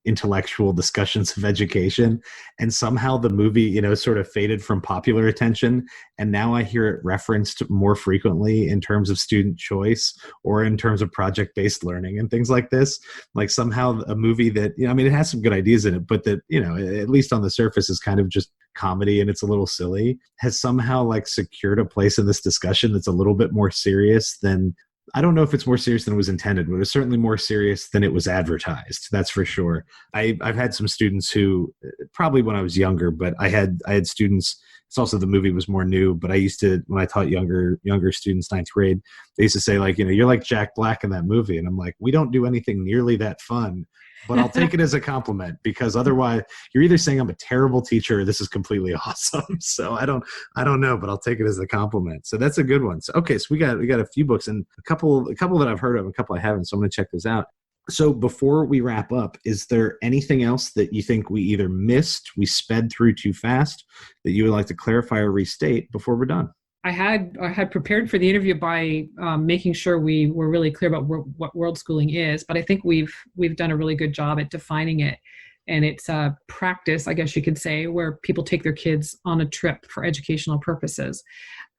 intellectual discussions of education. And somehow the movie, sort of faded from popular attention. And now I hear it referenced more frequently in terms of student choice or in terms of project-based learning and things like this. Like somehow a movie that, it has some good ideas in it, but that, at least on the surface is kind of just comedy and it's a little silly, has somehow secured a place in this discussion that's a little bit more serious than, I don't know if it's more serious than it was intended, but it's certainly more serious than it was advertised. That's for sure. I've had some students who, probably when I was younger, but I had students, it's also the movie was more new, but I used to, when I taught younger students, 9th grade, they used to say you're like Jack Black in that movie. And I'm like, we don't do anything nearly that fun, but I'll take it as a compliment, because otherwise you're either saying I'm a terrible teacher or this is completely awesome. So I don't know, but I'll take it as a compliment. So that's a good one. So, okay. So we got a few books, and a couple that I've heard of, a couple I haven't. So I'm going to check this out. So before we wrap up, is there anything else that you think we either missed, we sped through too fast, that you would like to clarify or restate before we're done? I had prepared for the interview by making sure we were really clear about what world schooling is, but I think we've done a really good job at defining it. And it's a practice, I guess you could say, where people take their kids on a trip for educational purposes.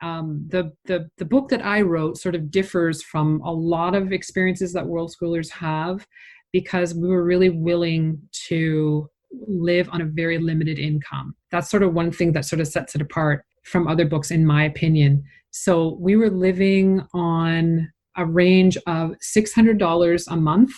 The book that I wrote sort of differs from a lot of experiences that world schoolers have, because we were really willing to live on a very limited income. That's sort of one thing that sort of sets it apart from other books, in my opinion. So we were living on a range of $600 a month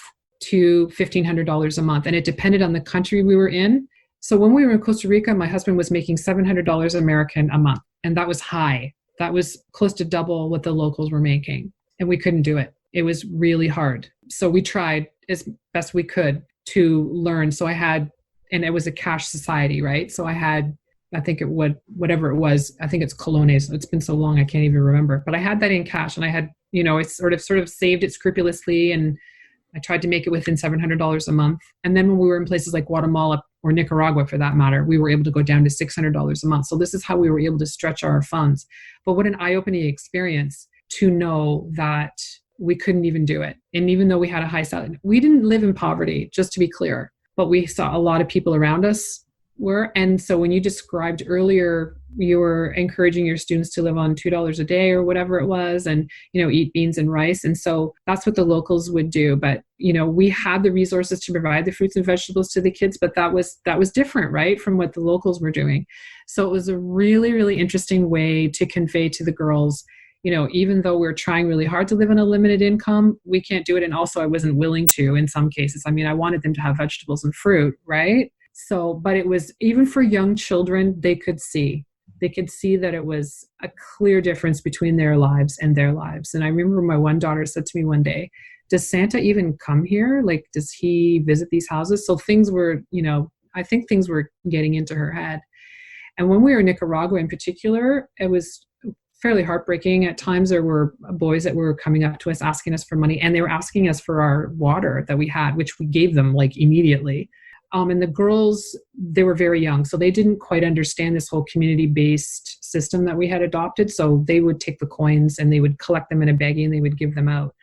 to $1,500 a month. And it depended on the country we were in. So when we were in Costa Rica, my husband was making $700 American a month. And that was high. That was close to double what the locals were making. And we couldn't do it. It was really hard. So we tried as best we could to learn. So and it was a cash society, right? So I think whatever it was, I think it's colones. It's been so long, I can't even remember. But I had that in cash, and I had, I sort of saved it scrupulously, and I tried to make it within $700 a month. And then when we were in places like Guatemala or Nicaragua, for that matter, we were able to go down to $600 a month. So this is how we were able to stretch our funds. But what an eye-opening experience to know that we couldn't even do it. And even though we had a high salary, we didn't live in poverty, just to be clear, but we saw a lot of people around us were. And so when you described earlier you were encouraging your students to live on $2 a day or whatever it was, and, eat beans and rice. And so that's what the locals would do. But, we had the resources to provide the fruits and vegetables to the kids, but that was different, right, from what the locals were doing. So it was a really, really interesting way to convey to the girls, even though we're trying really hard to live on a limited income, we can't do it. And also I wasn't willing to in some cases. I mean, I wanted them to have vegetables and fruit, right? So, but it was, even for young children, they could see that it was a clear difference between their lives and their lives. And I remember my one daughter said to me one day, does Santa even come here? Like, does he visit these houses? So things were, I think things were getting into her head. And when we were in Nicaragua in particular, it was fairly heartbreaking. At times there were boys that were coming up to us asking us for money, and they were asking us for our water that we had, which we gave them like immediately. And the girls, they were very young, so they didn't quite understand this whole community-based system that we had adopted. So they would take the coins and they would collect them in a baggie and they would give them out.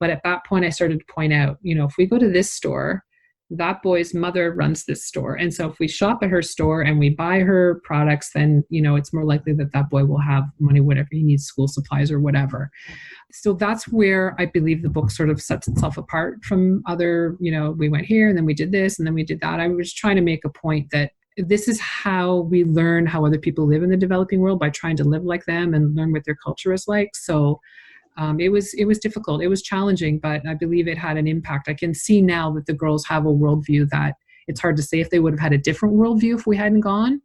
But at that point, I started to point out, if we go to this store, that boy's mother runs this store. And so if we shop at her store and we buy her products, then, it's more likely that that boy will have money, whatever he needs, school supplies or whatever. So that's where I believe the book sort of sets itself apart from other, we went here and then we did this and then we did that. I was trying to make a point that this is how we learn how other people live in the developing world, by trying to live like them and learn what their culture is like. So it was difficult. It was challenging, but I believe it had an impact. I can see now that the girls have a worldview that it's hard to say if they would have had a different worldview if we hadn't gone,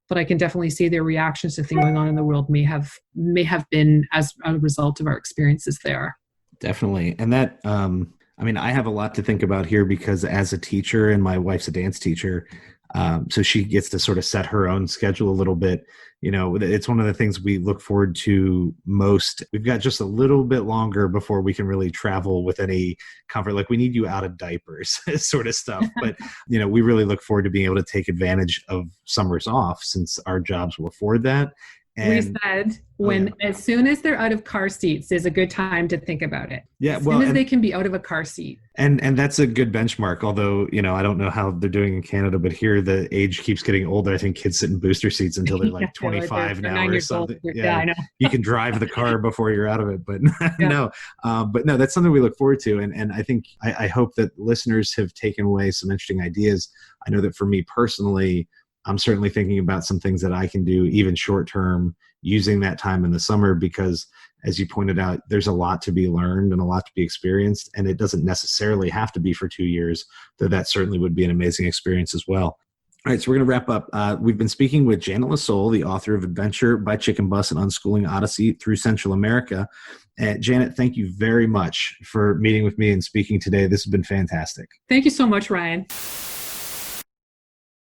but I can definitely see their reactions to things going on in the world may have been as a result of our experiences there. Definitely. And that, I have a lot to think about here, because as a teacher, and my wife's a dance teacher, so she gets to sort of set her own schedule a little bit. It's one of the things we look forward to most. We've got just a little bit longer before we can really travel with any comfort. Like, we need you out of diapers sort of stuff. But, we really look forward to being able to take advantage of summers off, since our jobs will afford that. And we said as soon as they're out of car seats is a good time to think about it. Yeah, as soon as they can be out of a car seat. And that's a good benchmark. Although, I don't know how they're doing in Canada, but here the age keeps getting older. I think kids sit in booster seats until they're like 25 now or something. Yeah, I know. You can drive the car before you're out of it, but no. But no, that's something we look forward to. And I think I hope that listeners have taken away some interesting ideas. I know that for me personally, I'm certainly thinking about some things that I can do, even short term, using that time in the summer, because, as you pointed out, there's a lot to be learned and a lot to be experienced. And it doesn't necessarily have to be for 2 years, though that certainly would be an amazing experience as well. All right, so we're going to wrap up. We've been speaking with Janet LoSole, the author of Adventure by Chicken Bus and Unschooling Odyssey through Central America. Janet, thank you very much for meeting with me and speaking today. This has been fantastic. Thank you so much, Ryan.